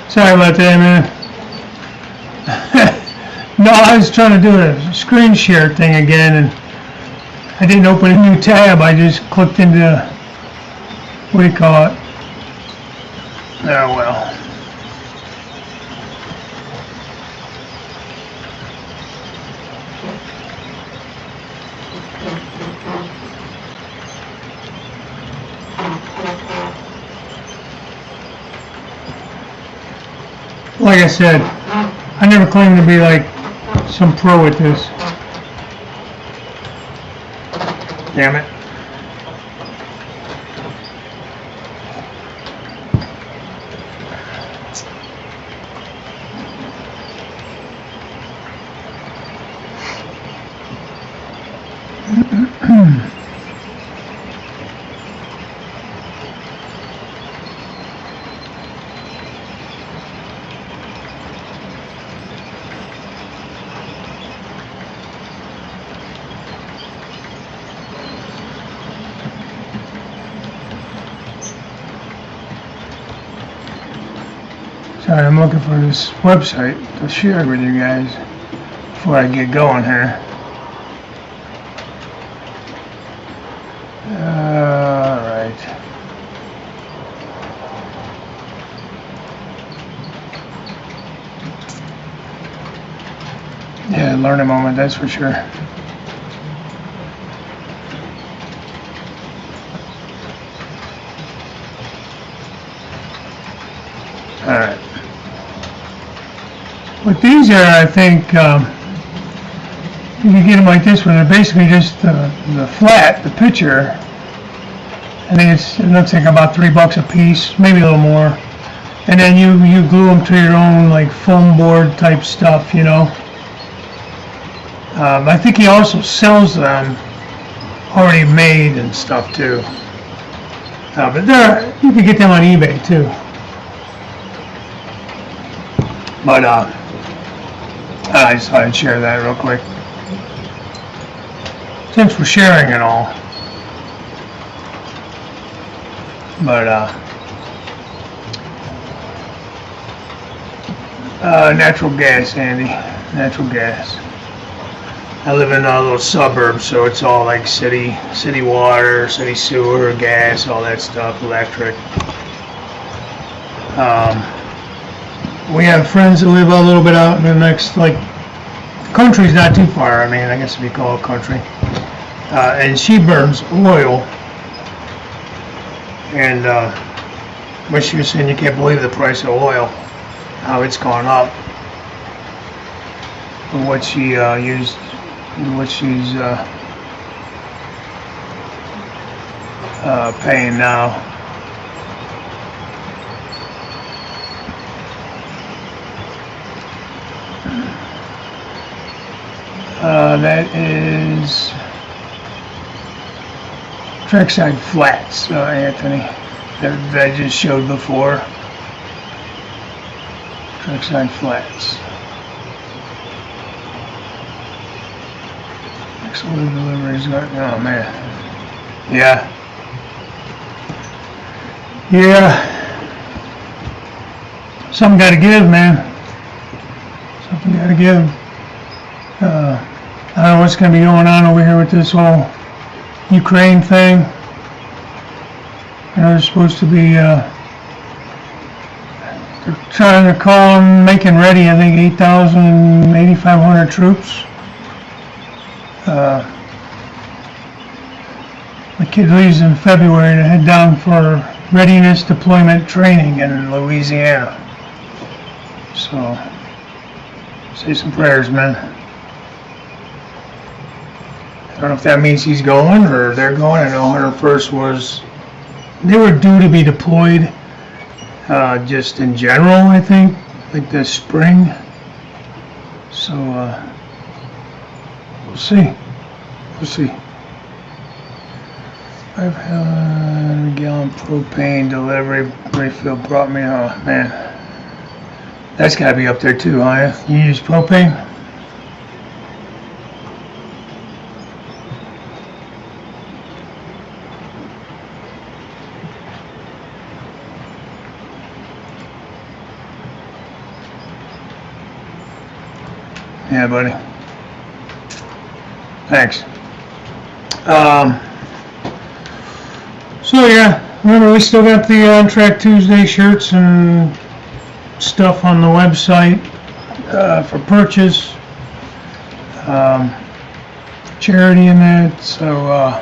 [SPEAKER 2] Sorry about that, man. No, I was trying to do a screen share thing again, and I didn't open a new tab. I just clicked into, what do you call it? Oh, well. Like I said, I never claimed to be like some pro at this. Damn it. Sorry, I'm looking for this website to share with you guys before I get going here. Alright. Yeah, learning moment, that's for sure. Alright. What these are, I think, you can get them like this one. They're basically just the flat, the picture. I think it looks like about $3 a piece, maybe a little more. And then you glue them to your own like foam board type stuff, you know. I think he also sells them already made and stuff too. But you can get them on eBay too. But I just thought I'd share that real quick. Thanks for sharing and all. But natural gas, Andy. Natural gas. I live in a little suburb, so it's all like city water, city sewer, gas, all that stuff, electric. We have friends that live a little bit out in the next, like, country's not too far. I mean, I guess if you call it country. And she burns oil. And what she was saying, you can't believe the price of oil, how it's gone up. For what she used, what she's paying now. That is Trackside Flats, Anthony, that I just showed before. Trackside Flats. Excellent deliveries. Oh man. Yeah. Something got to give, man. Something got to give. I don't know what's going to be going on over here with this whole Ukraine thing. They're supposed to be they're trying to call them, making ready, I think 8,500 troops. The kid leaves in February to head down for readiness deployment training in Louisiana. So, say some prayers, man. I don't know if that means he's going or they're going. I know 101st they were due to be deployed just in general, I think, like this spring. So, we'll see. We'll see. 5-gallon propane delivery refill brought me, oh man. That's gotta be up there too, huh? You use propane? Yeah, buddy. Thanks. So yeah, remember we still got the On Track Tuesday shirts and stuff on the website for purchase. Charity in that, so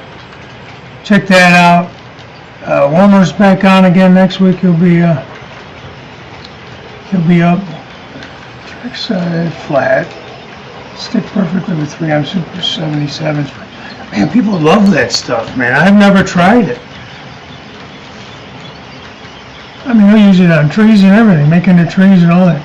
[SPEAKER 2] check that out. Warmer's back on again next week. He'll be up. Trackside Flat. Stick perfectly with 3M Super 77s. Man, people love that stuff, man. I've never tried it. I mean, they'll use it on trees and everything, making the trees and all that.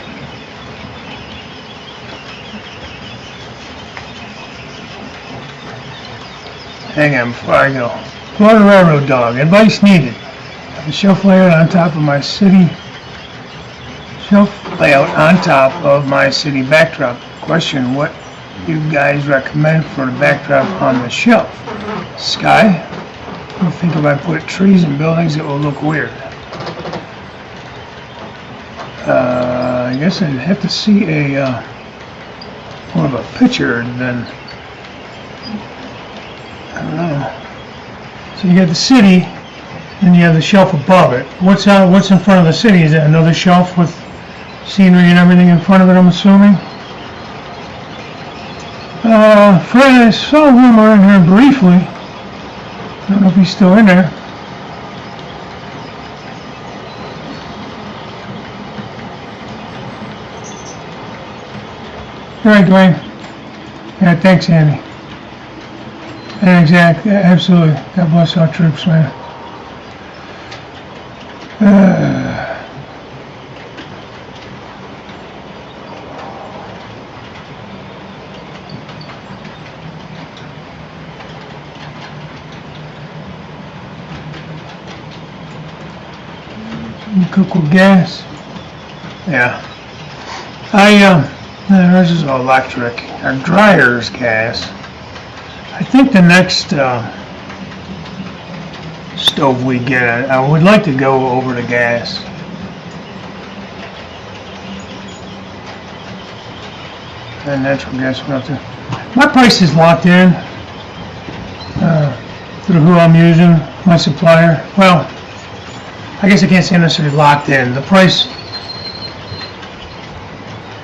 [SPEAKER 2] Hang on before I go. Florida Railroad Dog. Advice needed. The shelf layout on top of my city. Backdrop. Question: what do you guys recommend for the backdrop on the shelf? Sky? I think if I put trees and buildings, it will look weird. I guess I'd have to see more of a picture than, I don't know. So you got the city, and you have the shelf above it. What's in front of the city? Is that another shelf with scenery and everything in front of it, I'm assuming? Fred, I saw Rumor in here briefly. I don't know if he's still in there. All right, Dwayne. Yeah, thanks, Andy. Yeah, exactly. Yeah, absolutely. God bless our troops, man. You cook with gas? Yeah. Ours is all electric. Our dryer is gas. I think the next stove we get, I would like to go over to gas. And natural gas went up there. My price is locked in through who I'm using, my supplier. Well, I guess I can't say necessarily locked in. The price,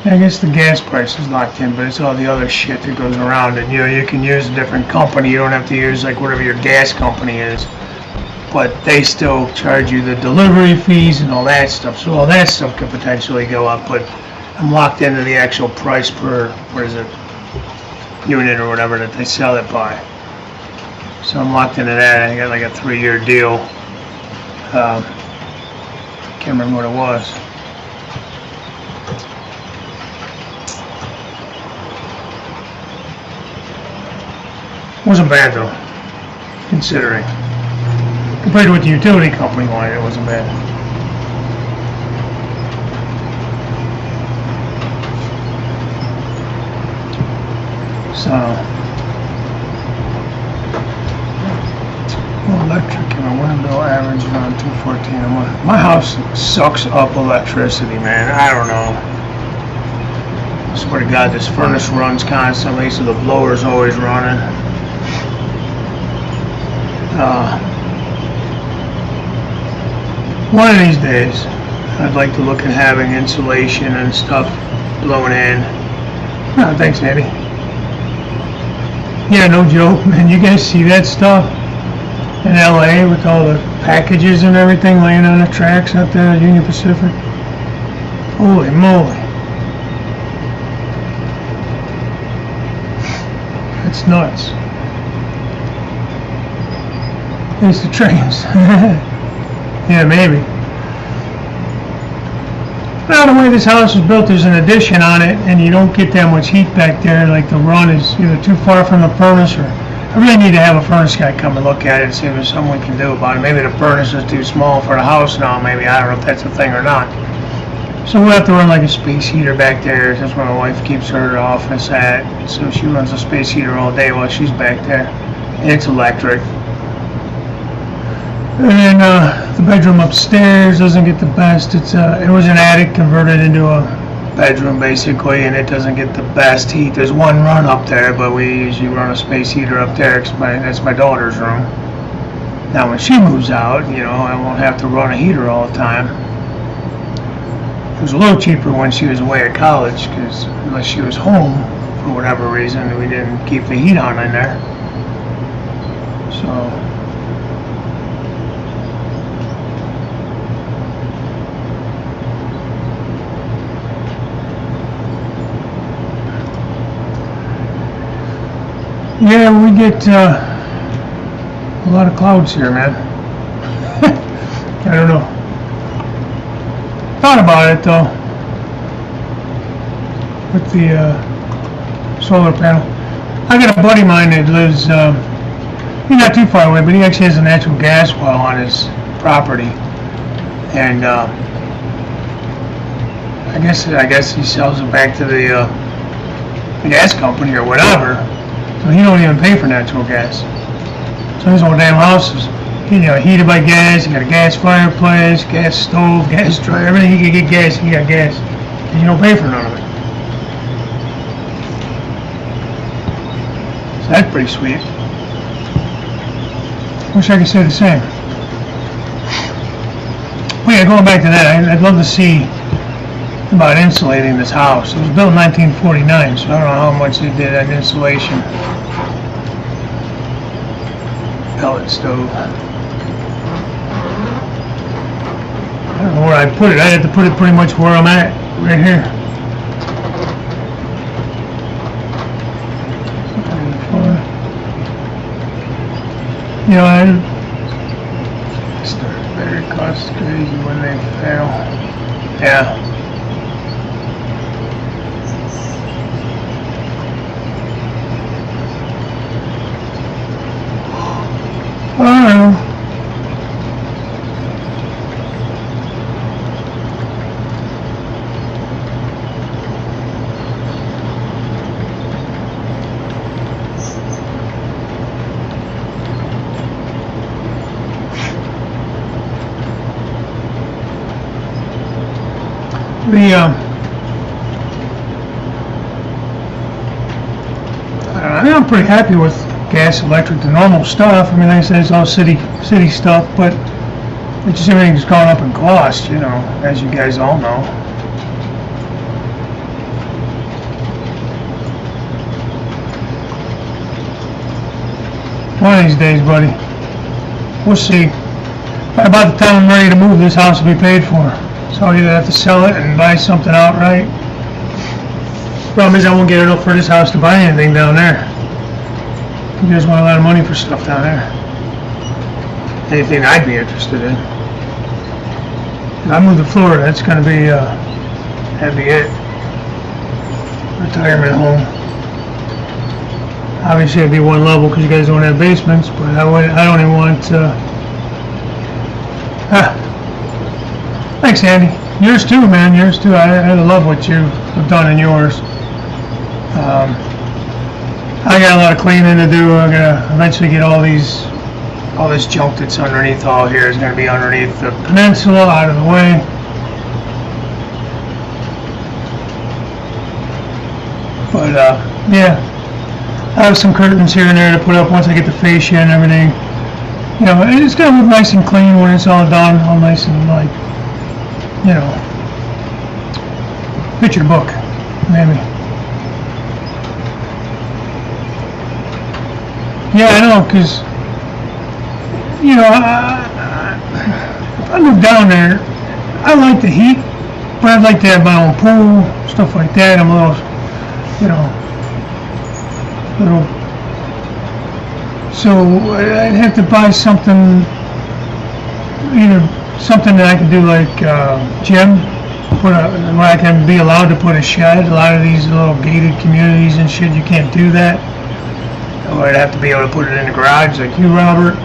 [SPEAKER 2] I guess the gas price is locked in, but it's all the other shit that goes around it. You know, you can use a different company. You don't have to use like whatever your gas company is, but they still charge you the delivery fees and all that stuff. So all that stuff could potentially go up, but I'm locked into the actual price per, what is it, unit or whatever that they sell it by. So I'm locked into that. I got like a 3-year deal. Can't remember what it was. Wasn't bad though, considering. Compared to what the utility company wanted, it wasn't bad. So, electric and a window average around 214 a month. My house sucks up electricity, man. I don't know. I swear to God, this furnace runs constantly, so the blower's always running. One of these days, I'd like to look at having insulation and stuff blown in. Oh, thanks, Andy. Yeah, no joke, man. You guys see that stuff in LA with all the packages and everything laying on the tracks out there at Union Pacific? Holy moly. That's nuts. It's the trains. Yeah, maybe. Well, the way this house is built, there's an addition on it, and you don't get that much heat back there. Like the run is either too far from the furnace, or I really need to have a furnace guy come and look at it and see if there's something we can do about it. Maybe the furnace is too small for the house now. Maybe, I don't know if that's a thing or not. So we'll have to run like a space heater back there. That's where my wife keeps her office at. So she runs a space heater all day while she's back there. And it's electric. And then the bedroom upstairs doesn't get the best. It was an attic converted into a bedroom basically, and it doesn't get the best heat. There's one run up there, but we usually run a space heater up there because that's my daughter's room. Now when she moves out, you know, I won't have to run a heater all the time. It was a little cheaper when she was away at college, because unless she was home for whatever reason, we didn't keep the heat on in there. So. Yeah, we get a lot of clouds here, man. I don't know. Thought about it though, with the solar panel. I got a buddy of mine that lives, he's not too far away, but he actually has a natural gas well on his property, and I guess he sells it back to the gas company or whatever. So he don't even pay for natural gas. So his whole damn house is, you know, heated by gas. He got a gas fireplace, gas stove, gas dryer, everything he could get gas, he got gas. And you don't pay for none of it. So that's pretty sweet. Wish I could say the same. Well, yeah, going back to that, I'd love to see about insulating this house. It was built in 1949, so I don't know how much they did on insulation. Pellet stove. I don't know where I'd put it. I'd have to put it pretty much where I'm at, right here. You know, battery costs crazy when they fail. Yeah. I don't know. I we're pretty happy with gas, electric, the normal stuff. I mean, like I said, it's all city stuff, but it's just everything's gone up in cost, you know, as you guys all know. One of these days, buddy. We'll see. By about the time I'm ready to move, this house will be paid for. So I'll either have to sell it and buy something outright. Problem is I won't get enough for this house to buy anything down there. You guys want a lot of money for stuff down there. Anything I'd be interested in. If I move to Florida, that's going to be, that'd be it. Retirement home. Obviously it'd be one level because you guys don't have basements, but I don't even want, thanks, Andy. Yours too, man. Yours too. I love what you have done in yours. I got a lot of cleaning to do. I'm gonna eventually get all this junk that's underneath all here is gonna be underneath the peninsula, out of the way. But yeah, I have some curtains here and there to put up once I get the fascia and everything. You know, it's gonna look nice and clean when it's all done, all nice and like, you know, picture book, maybe. Yeah, I know, because, you know, if I move down there, I like the heat, but I'd like to have my own pool, stuff like that. I'm a little, you know, so I'd have to buy something, either something that I can do like gym, where I can be allowed to put a shed. A lot of these little gated communities and shit, you can't do that. Or I'd have to be able to put it in the garage like you, Robert.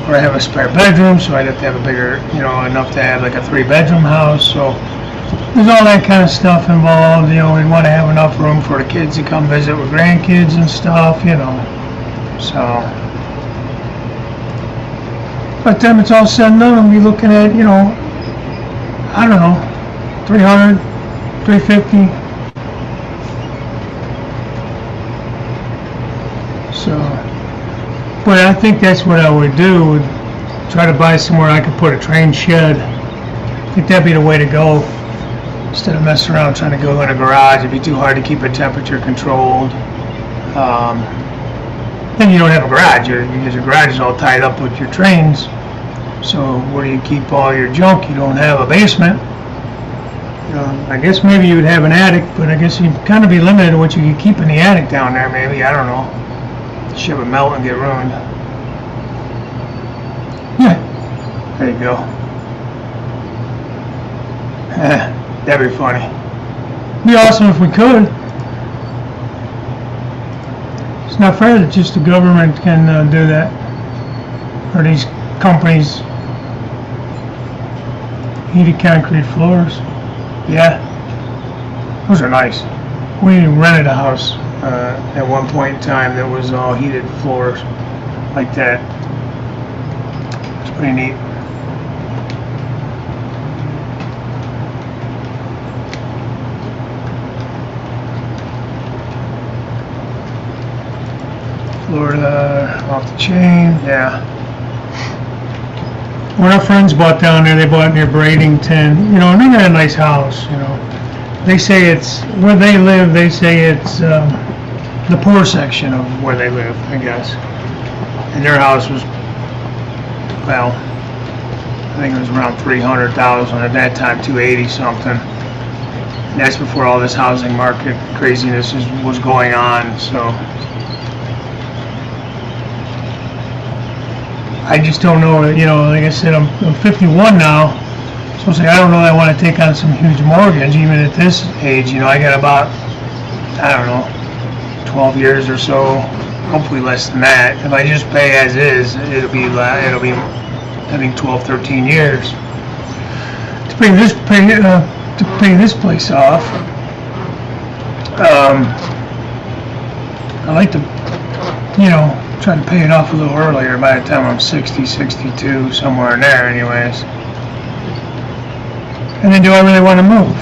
[SPEAKER 2] Or I have a spare bedroom, so I'd have to have a bigger, you know, enough to have like a 3-bedroom house. So there's all that kind of stuff involved. You know, we'd want to have enough room for the kids to come visit with grandkids and stuff, you know. So, by the time it's all said and done, I'll be looking at, you know, I don't know, 300, 350. So, but I think that's what I would do, would try to buy somewhere I could put a train shed. I think that'd be the way to go, instead of messing around trying to go in a garage. It'd be too hard to keep it temperature controlled. Then you don't have a garage, because your garage is all tied up with your trains. So where do you keep all your junk? You don't have a basement. I guess maybe you would have an attic, but I guess you'd kind of be limited to what you could keep in the attic down there, maybe. I don't know. Shit would melt and get ruined. Yeah, there you go. That'd be funny. Be awesome if we could. It's not fair that just the government can do that, or these companies. Heated concrete floors. Yeah, those are nice. We rented a house at one point in time that was all heated floors like that. It's pretty neat. Florida, off the chain, yeah. When our friends bought down there, they bought near Bradenton, you know, and they got a nice house, you know. They say it's, where they live, they say it's the poor section of where they live, I guess. And their house was, well, I think it was around 300,000 at that time, 280 something. And that's before all this housing market craziness was going on, so. I just don't know, you know, like I said, I'm 51 now, so say I don't know that I want to take on some huge mortgage, even at this age. You know, I got about, I don't know, 12 years or so, hopefully less than that. If I just pay as is, it'll be I think 12, 13 years to pay this place off. I like to, you know, try to pay it off a little earlier by the time I'm 60, 62, somewhere in there anyways. And then do I really want to move?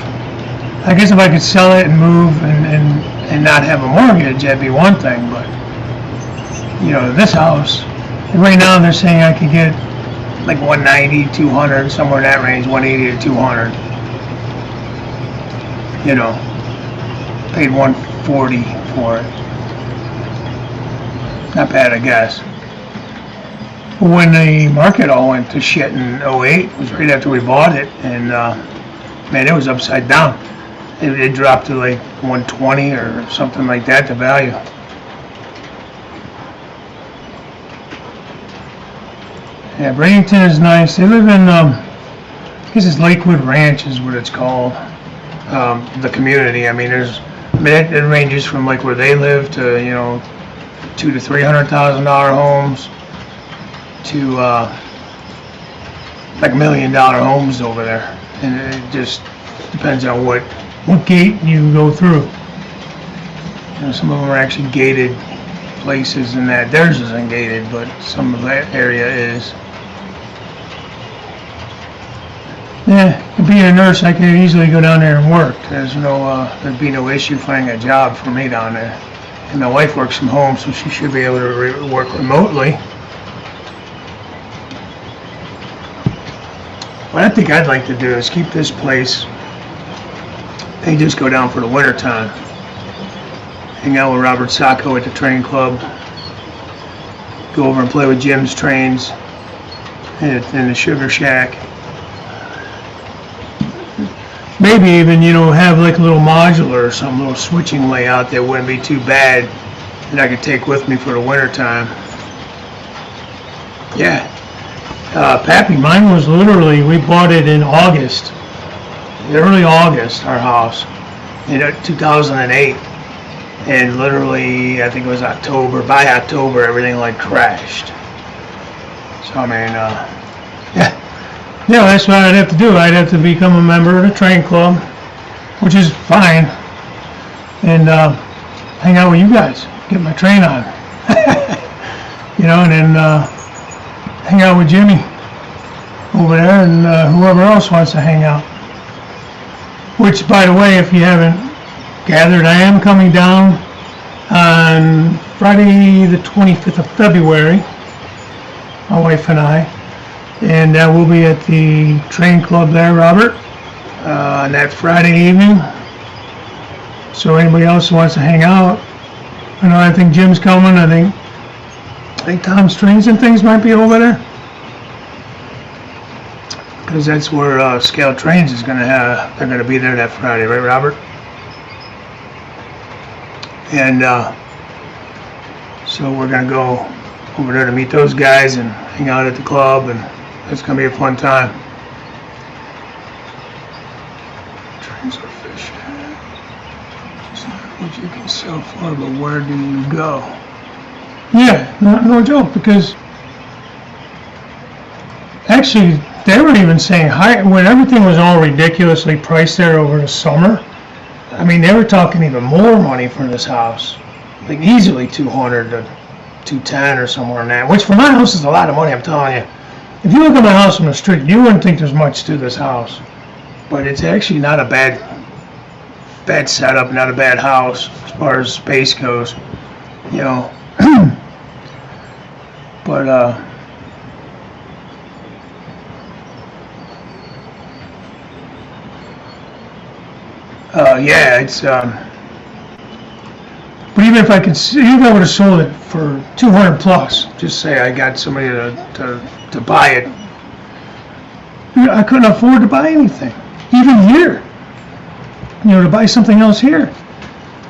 [SPEAKER 2] I guess if I could sell it and move and not have a mortgage, that'd be one thing, but this house. And right now they're saying I could get like 190, 200, somewhere in that range, 180 to 200. Paid 140 for it. Not bad, I guess. When the market all went to shit in '08, it was right after we bought it, and man, it was upside down. It dropped to like 120 or something like that, the value. Yeah, Bradenton is nice. They live in, I guess it's Lakewood Ranch is what it's called. The community. I mean, it ranges from like where they live to $200,000 to $300,000 homes to like $1 million homes over there, and it just depends on what gate you go through. Some of them are actually gated places, and that theirs isn't gated, but some of that area is. Yeah, to be a nurse, I could easily go down there and work. There'd be no issue finding a job for me down there. And my wife works from home, so she should be able to work remotely. What I think I'd like to do is keep this place and just go down for the winter time. Hang out with Robert Sacco at the train club. Go over and play with Jim's trains in the Sugar Shack. Maybe even, have like a little modular or some little switching layout that wouldn't be too bad that I could take with me for the winter time. Yeah. Pappy, mine was literally, we bought it in August. Early August, our house. In 2008. And literally, I think it was October. By October, everything like crashed. So, I mean, yeah. Yeah, that's what I'd have to do. I'd have to become a member of the train club, which is fine, and hang out with you guys, get my train on, and then hang out with Jimmy over there, and whoever else wants to hang out. Which, by the way, if you haven't gathered, I am coming down on Friday the 25th of February, my wife and I. And we'll be at the train club there, Robert, on that Friday evening. So anybody else who wants to hang out, I think Jim's coming. I think Tom's Trains and Things might be over there, because that's where Scale Trains is they're gonna be there that Friday, right, Robert? And so we're gonna go over there to meet those guys and hang out at the club, and it's going to be a fun time. Trains are fish. Just not what you can sell for, but where do you go? Yeah, no joke, because actually they were even saying when everything was all ridiculously priced there over the summer. I mean, they were talking even more money for this house, like easily 200 to 210 or somewhere in that. Which for my house is a lot of money, I'm telling you. If you look at my house from the street, you wouldn't think there's much to this house, but it's actually not a bad setup, not a bad house as far as space goes, But yeah, it's but even if I would have sold it for 200 plus, just say I got somebody to buy it, I couldn't afford to buy anything, even here, to buy something else here.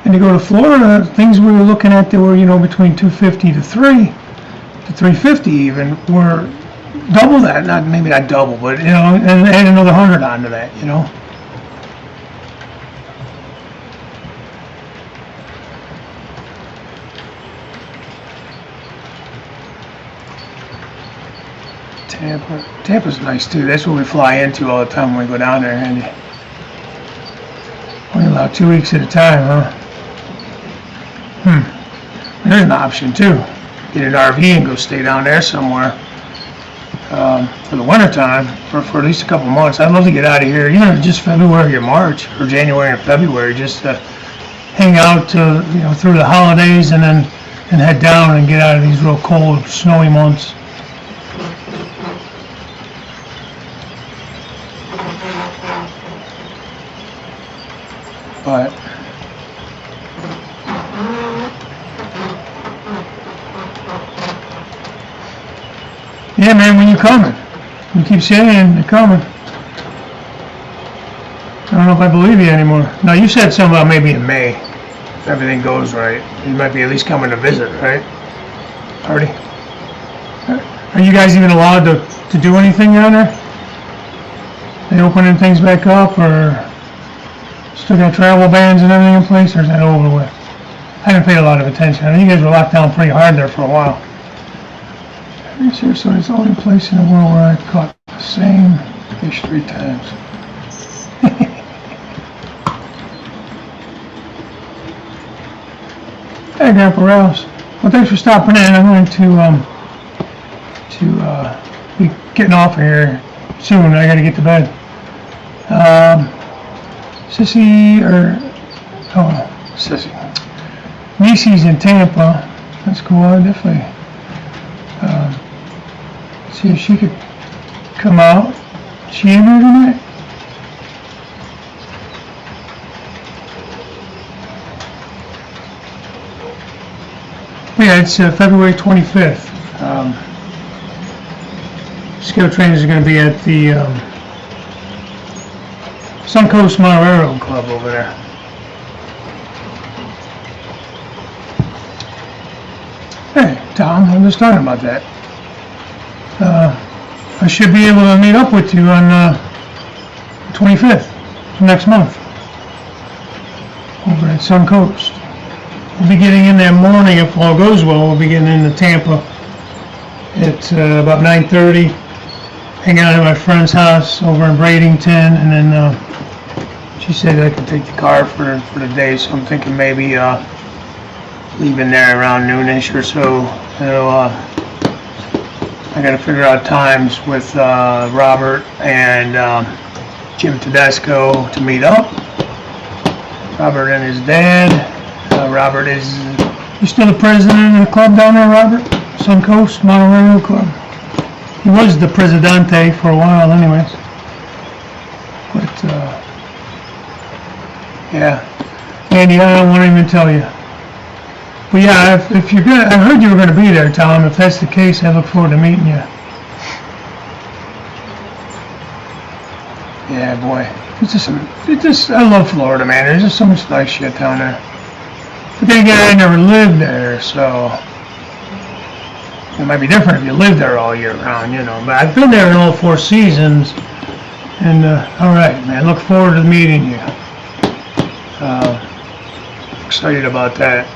[SPEAKER 2] And to go to Florida, things we were looking at that were, between 250 to 350 even, were double that, maybe not double, but, and add another 100 onto that, Tampa's nice too. That's what we fly into all the time when we go down there, Andy. Only about 2 weeks at a time, huh? There's an option too. Get an RV and go stay down there somewhere for the winter time, for at least a couple months. I'd love to get out of here, just February or March, or January and February, just to hang out through the holidays, and then and head down and get out of these real cold, snowy months. But yeah, man, when you coming? You keep saying you're coming. I don't know if I believe you anymore. Now, you said something about maybe in May, if everything goes right. You might be at least coming to visit, right? Artie? Are you guys even allowed to do anything down there? They opening things back up, or still got travel bans and everything in place, or is that over with? I haven't paid a lot of attention. I think you guys were locked down pretty hard there for a while. So it's the only place in the world where I caught the same fish 3 times. Hey, Grandpa Rouse. Well, thanks for stopping in. I'm going to be getting off of here soon. I got to get to bed. Niecy's in Tampa. That's cool. I definitely see if she could come out. She in here tonight? Yeah, it's February 25th. Scale trainers are going to be at the Suncoast Montero Club over there. Hey, Tom, I'm just talking about that. I should be able to meet up with you on the 25th, next month, over at Suncoast. We'll be getting in that morning, if all goes well. We'll be getting into Tampa at about 9:30, hanging out at my friend's house over in Bradenton, and then she said I could take the car for the day, so I'm thinking maybe leaving there around noonish or so. I got to figure out times with Robert and Jim Tedesco to meet up. Robert and his dad. Robert is, you still the president of the club down there, Robert? Suncoast Montero Club. He was the presidente for a while anyways. But, yeah. Andy, I don't want to even tell you. But yeah, if you're gonna, I heard you were going to be there, Tom. If that's the case, I look forward to meeting you. Yeah, boy. It's just, I love Florida, man. There's just so much nice shit down there. But then again, I never lived there, so it might be different if you lived there all year round, you know. But I've been there in all 4 seasons, and all right, man. Look forward to meeting you. Excited about that.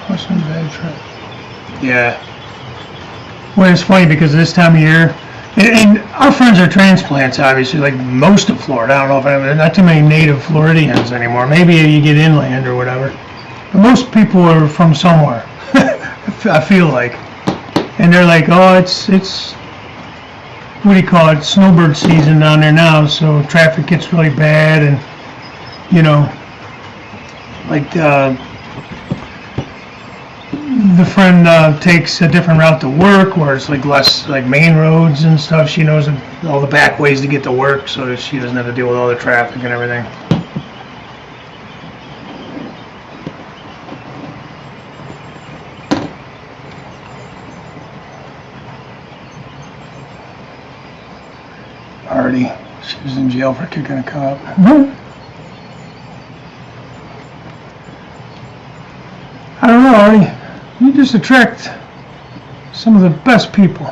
[SPEAKER 2] Awesome bad trip. Yeah. Well, it's funny because this time of year, and our friends are transplants, obviously, like most of Florida. I don't know if there's not too many native Floridians anymore. Maybe you get inland or whatever. But most people are from somewhere, I feel like. And they're like, oh, it's what do you call it, snowbird season down there now, so traffic gets really bad, and, you know, like, the friend takes a different route to work, where it's like less like main roads and stuff. She knows all the back ways to get to work, so that she doesn't have to deal with all the traffic and everything. Artie, she was in jail for kicking a cop. I don't know, Artie. You just attract some of the best people.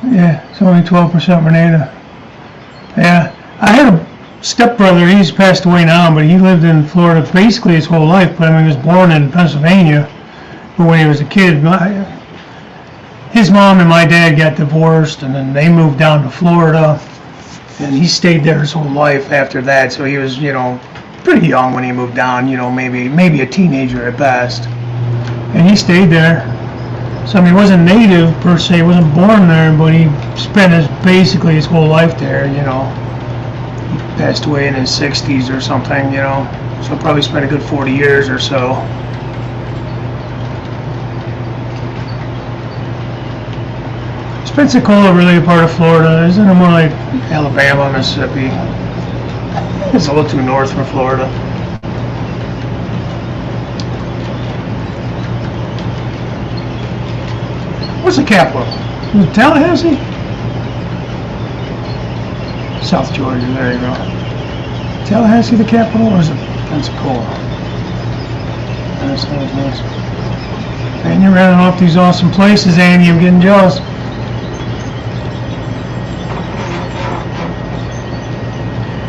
[SPEAKER 2] Yeah, it's only 12% Renata. Yeah, I had a stepbrother. He's passed away now, but he lived in Florida basically his whole life. But I mean, he was born in Pennsylvania. But when he was a kid, his mom and my dad got divorced, and then they moved down to Florida. And he stayed there his whole life after that. So he was, you know, pretty young when he moved down, you know, maybe a teenager at best. And he stayed there. So I mean, he wasn't native per se, he wasn't born there, but he spent basically his whole life there, you know. Passed away in his 60s or something, you know. So probably spent a good 40 years or so. Is Pensacola really a part of Florida? Isn't it more like Alabama, Mississippi? It's a little too north for Florida. What's the capital? Is it Tallahassee? South Georgia, there you go. Tallahassee the capital, or is it Pensacola? That's nice. And you're running off these awesome places, Andy. I'm getting jealous.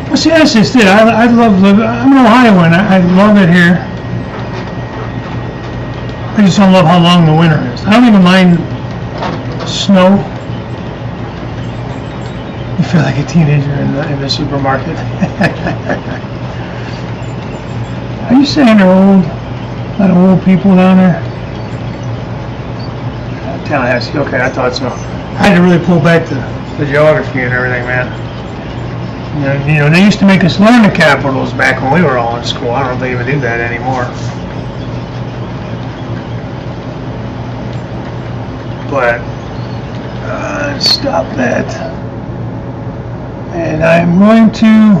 [SPEAKER 2] Well, see, that's just it. I love living. I'm an Ohioan. I love it here. I just don't love how long the winter is. I don't even mind snow. You feel like a teenager in the supermarket. Are you saying they're old? A lot of old people down there? Tallahassee, okay, I thought so. I had to really pull back the geography and everything, man. You know, they used to make us learn the capitals back when we were all in school. I don't know if they even do that anymore. But, stop that. And I'm going to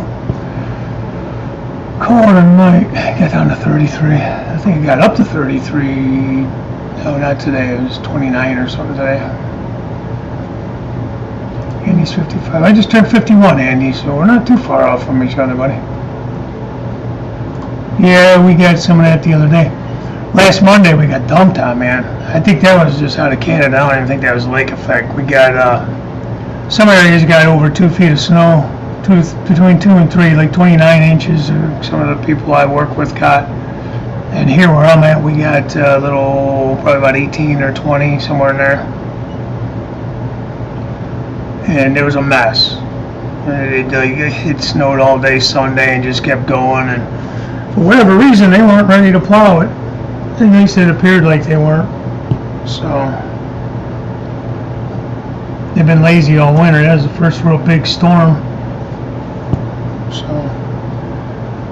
[SPEAKER 2] call it a night. I got down to 33. I think I got up to 33. No, not today. It was 29 or something today. Andy's 55. I just turned 51, Andy, so we're not too far off from each other, buddy. Yeah, we got some of that the other day. Last Monday we got dumped on, man. I think that was just out of Canada. I don't even think that was lake effect. We got, some areas got over 2 feet of snow, between 2 and 3, like 29 inches, or some of the people I work with got. And here where I'm at, we got a little, probably about 18 or 20, somewhere in there. And it was a mess. It snowed all day Sunday and just kept going. And for whatever reason, they weren't ready to plow it. At least it appeared like they weren't. So they've been lazy all winter. That was the first real big storm. So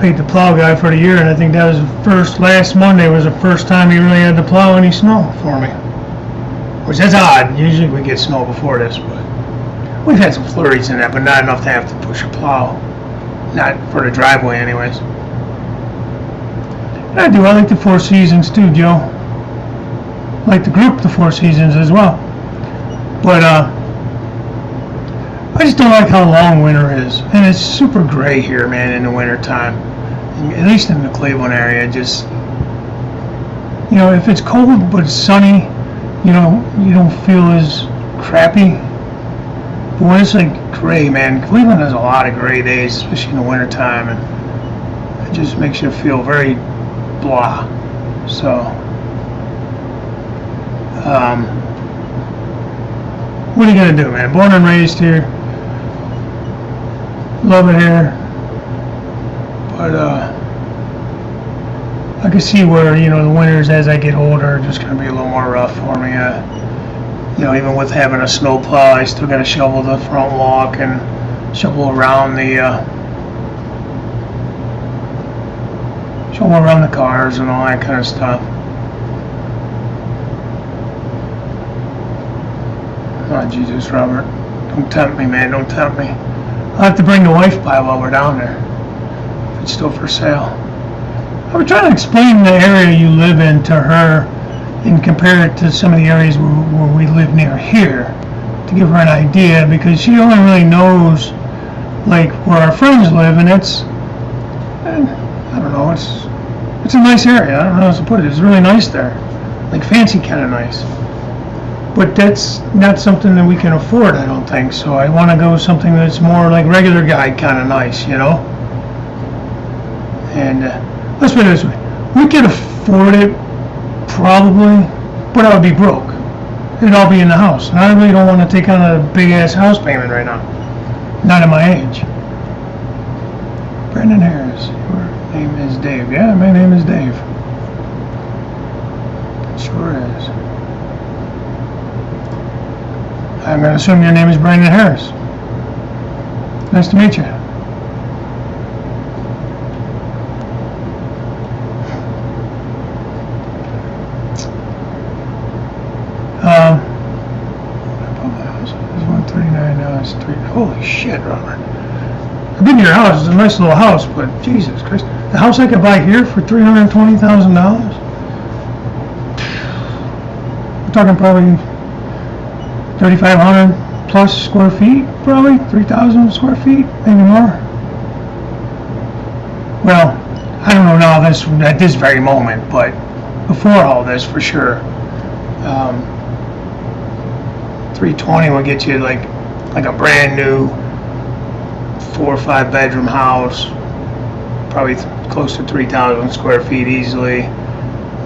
[SPEAKER 2] paid the plow guy for the year, and I think that was last Monday was the first time he really had to plow any snow for me. Which that's odd. Usually we get snow before this, but we've had some flurries in that, but not enough to have to push a plow. Not for the driveway anyways. I do. I like the Four Seasons too, Joe. I like the group, the Four Seasons as well. But I just don't like how long winter is. And it's super gray here, man, in the winter time. At least in the Cleveland area. Just, you know, if it's cold but it's sunny, you know, you don't feel as crappy. But when it's like gray, man, Cleveland has a lot of gray days, especially in the winter time, and it just makes you feel very blah. So what are you gonna do, man? Born and raised here, love it here, but I can see where, you know, the winters as I get older are just gonna be a little more rough for me. You know, even with having a snow plow, I still gotta shovel the front walk and shovel around the cars and all that kind of stuff. Oh, Jesus, Robert. Don't tempt me, man. Don't tempt me. I'll have to bring the wife by while we're down there. If it's still for sale. I was trying to explain the area you live in to her and compare it to some of the areas where we live near here to give her an idea, because she only really knows, like, where our friends live, and it's, I don't know, it's a nice area. I don't know how else to put it. It's really nice there. Like, fancy kind of nice. But that's not something that we can afford, I don't think. So I want to go something that's more like regular guy kind of nice, you know? And let's put it this way. We could afford it, probably, but I would be broke. It'd all be in the house. And I really don't want to take on a big-ass house payment right now. Not at my age. Brendan Harris. Your name is Dave. Yeah, my name is Dave. Sure is. I'm going to assume your name is Brandon Harris. Nice to meet you. holy shit, Robert. I've been to your house. It's a nice little house, but Jesus Christ. The house I could buy here for $320,000? We're talking probably 3,500 plus square feet, probably 3,000 square feet, maybe more. Well, I don't know now this at this very moment, but before all this, for sure. 320 will get you like a brand new 4 or 5 bedroom house, probably close to 3,000 square feet easily.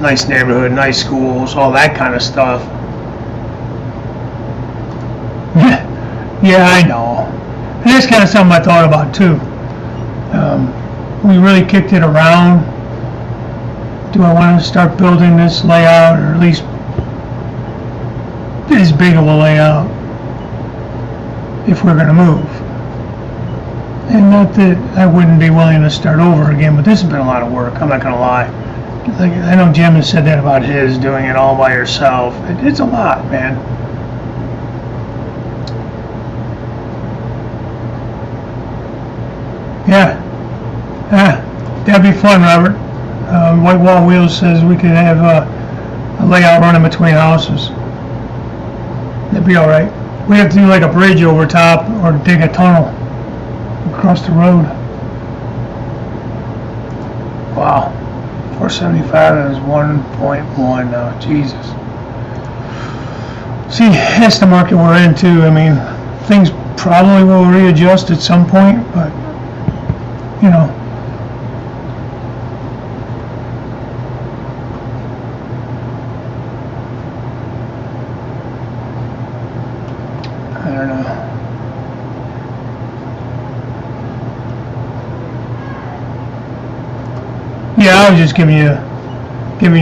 [SPEAKER 2] Nice neighborhood, nice schools, all that kind of stuff. Yeah, I know. And that's kind of something I thought about too. We really kicked it around. Do I want to start building this layout, or at least this big of a layout, if we're going to move? And not that I wouldn't be willing to start over again, but this has been a lot of work, I'm not going to lie. Like, I know Jim has said that about his, doing it all by yourself. It's a lot, man. Yeah. That'd be fun, Robert. White Wall Wheels says we could have a layout running between houses. That'd be alright. We have to do like a bridge over top, or dig a tunnel across the road. Wow. 475 is 1.1 now. Jesus. See, that's the market we're in too. I mean, things probably will readjust at some point, but you know. I don't know. Yeah, I was just giving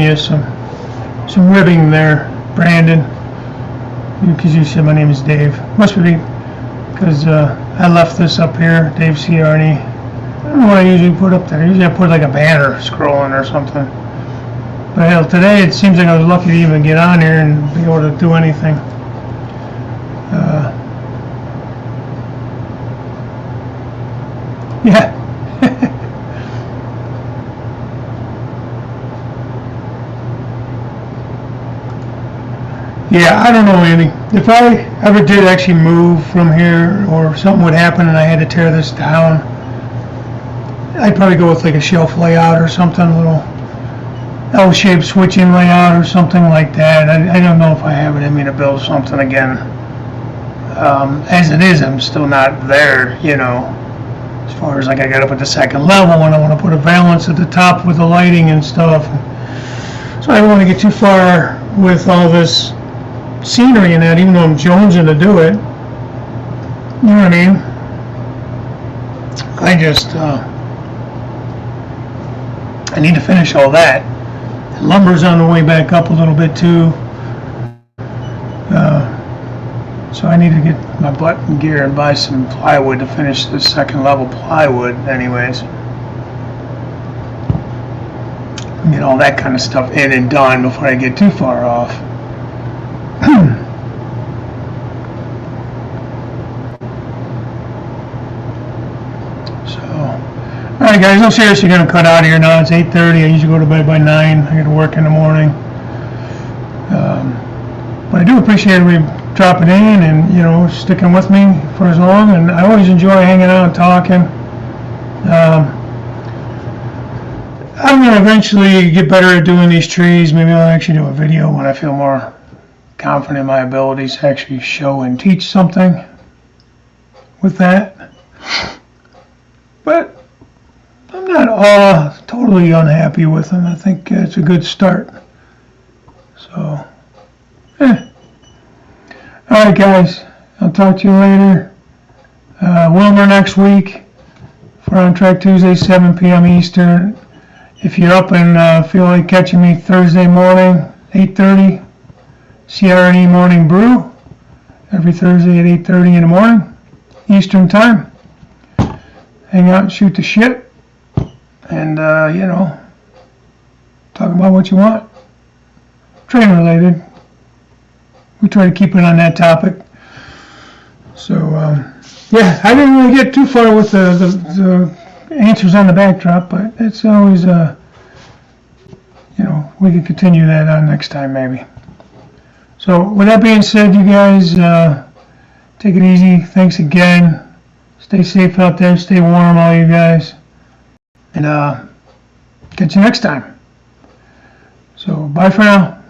[SPEAKER 2] you some ribbing there, Brandon, because you said my name is Dave. Must be because I left this up here, Dave Ciarni. I don't know what I usually put up there. Usually I put like a banner scrolling or something. But hell, today it seems like I was lucky to even get on here and be able to do anything. Yeah. Yeah, I don't know, Andy. If I ever did actually move from here, or something would happen and I had to tear this down, I'd probably go with like a shelf layout or something, a little L-shaped switching layout or something like that. I don't know if I have it in me to build something again. As it is, I'm still not there, you know, as far as like I got up at the second level and I want to put a valance at the top with the lighting and stuff. So I don't want to get too far with all this scenery and that, even though I'm jonesing to do it. You know what I mean? I just I need to finish all that. The lumber's on the way back up a little bit too. So I need to get my butt in gear and buy some plywood to finish the second level plywood anyways. And get all that kind of stuff in and done before I get too far off. Alright guys, I'm seriously going to cut out of here now. It's 8:30. I usually go to bed by 9. I got to work in the morning. But I do appreciate everybody dropping in and, you know, sticking with me for as long. And I always enjoy hanging out and talking. I'm going to eventually get better at doing these trees. Maybe I'll actually do a video when I feel more confident in my abilities to actually show and teach something with that. But I'm not totally unhappy with them. I think it's a good start. So, Alright guys, I'll talk to you later. Wilmer next week for On Track Tuesday, 7 p.m. Eastern. If you're up and feel like catching me Thursday morning, 8:30, CRNE Morning Brew, every Thursday at 8:30 in the morning, Eastern Time. Hang out and shoot the shit. And, you know, talk about what you want. Train related. We try to keep it on that topic. So, yeah, I didn't really get too far with the answers on the backdrop, but it's always, we could continue that on next time maybe. So with that being said, you guys, take it easy. Thanks again. Stay safe out there. Stay warm, all you guys. And catch you next time. So bye for now.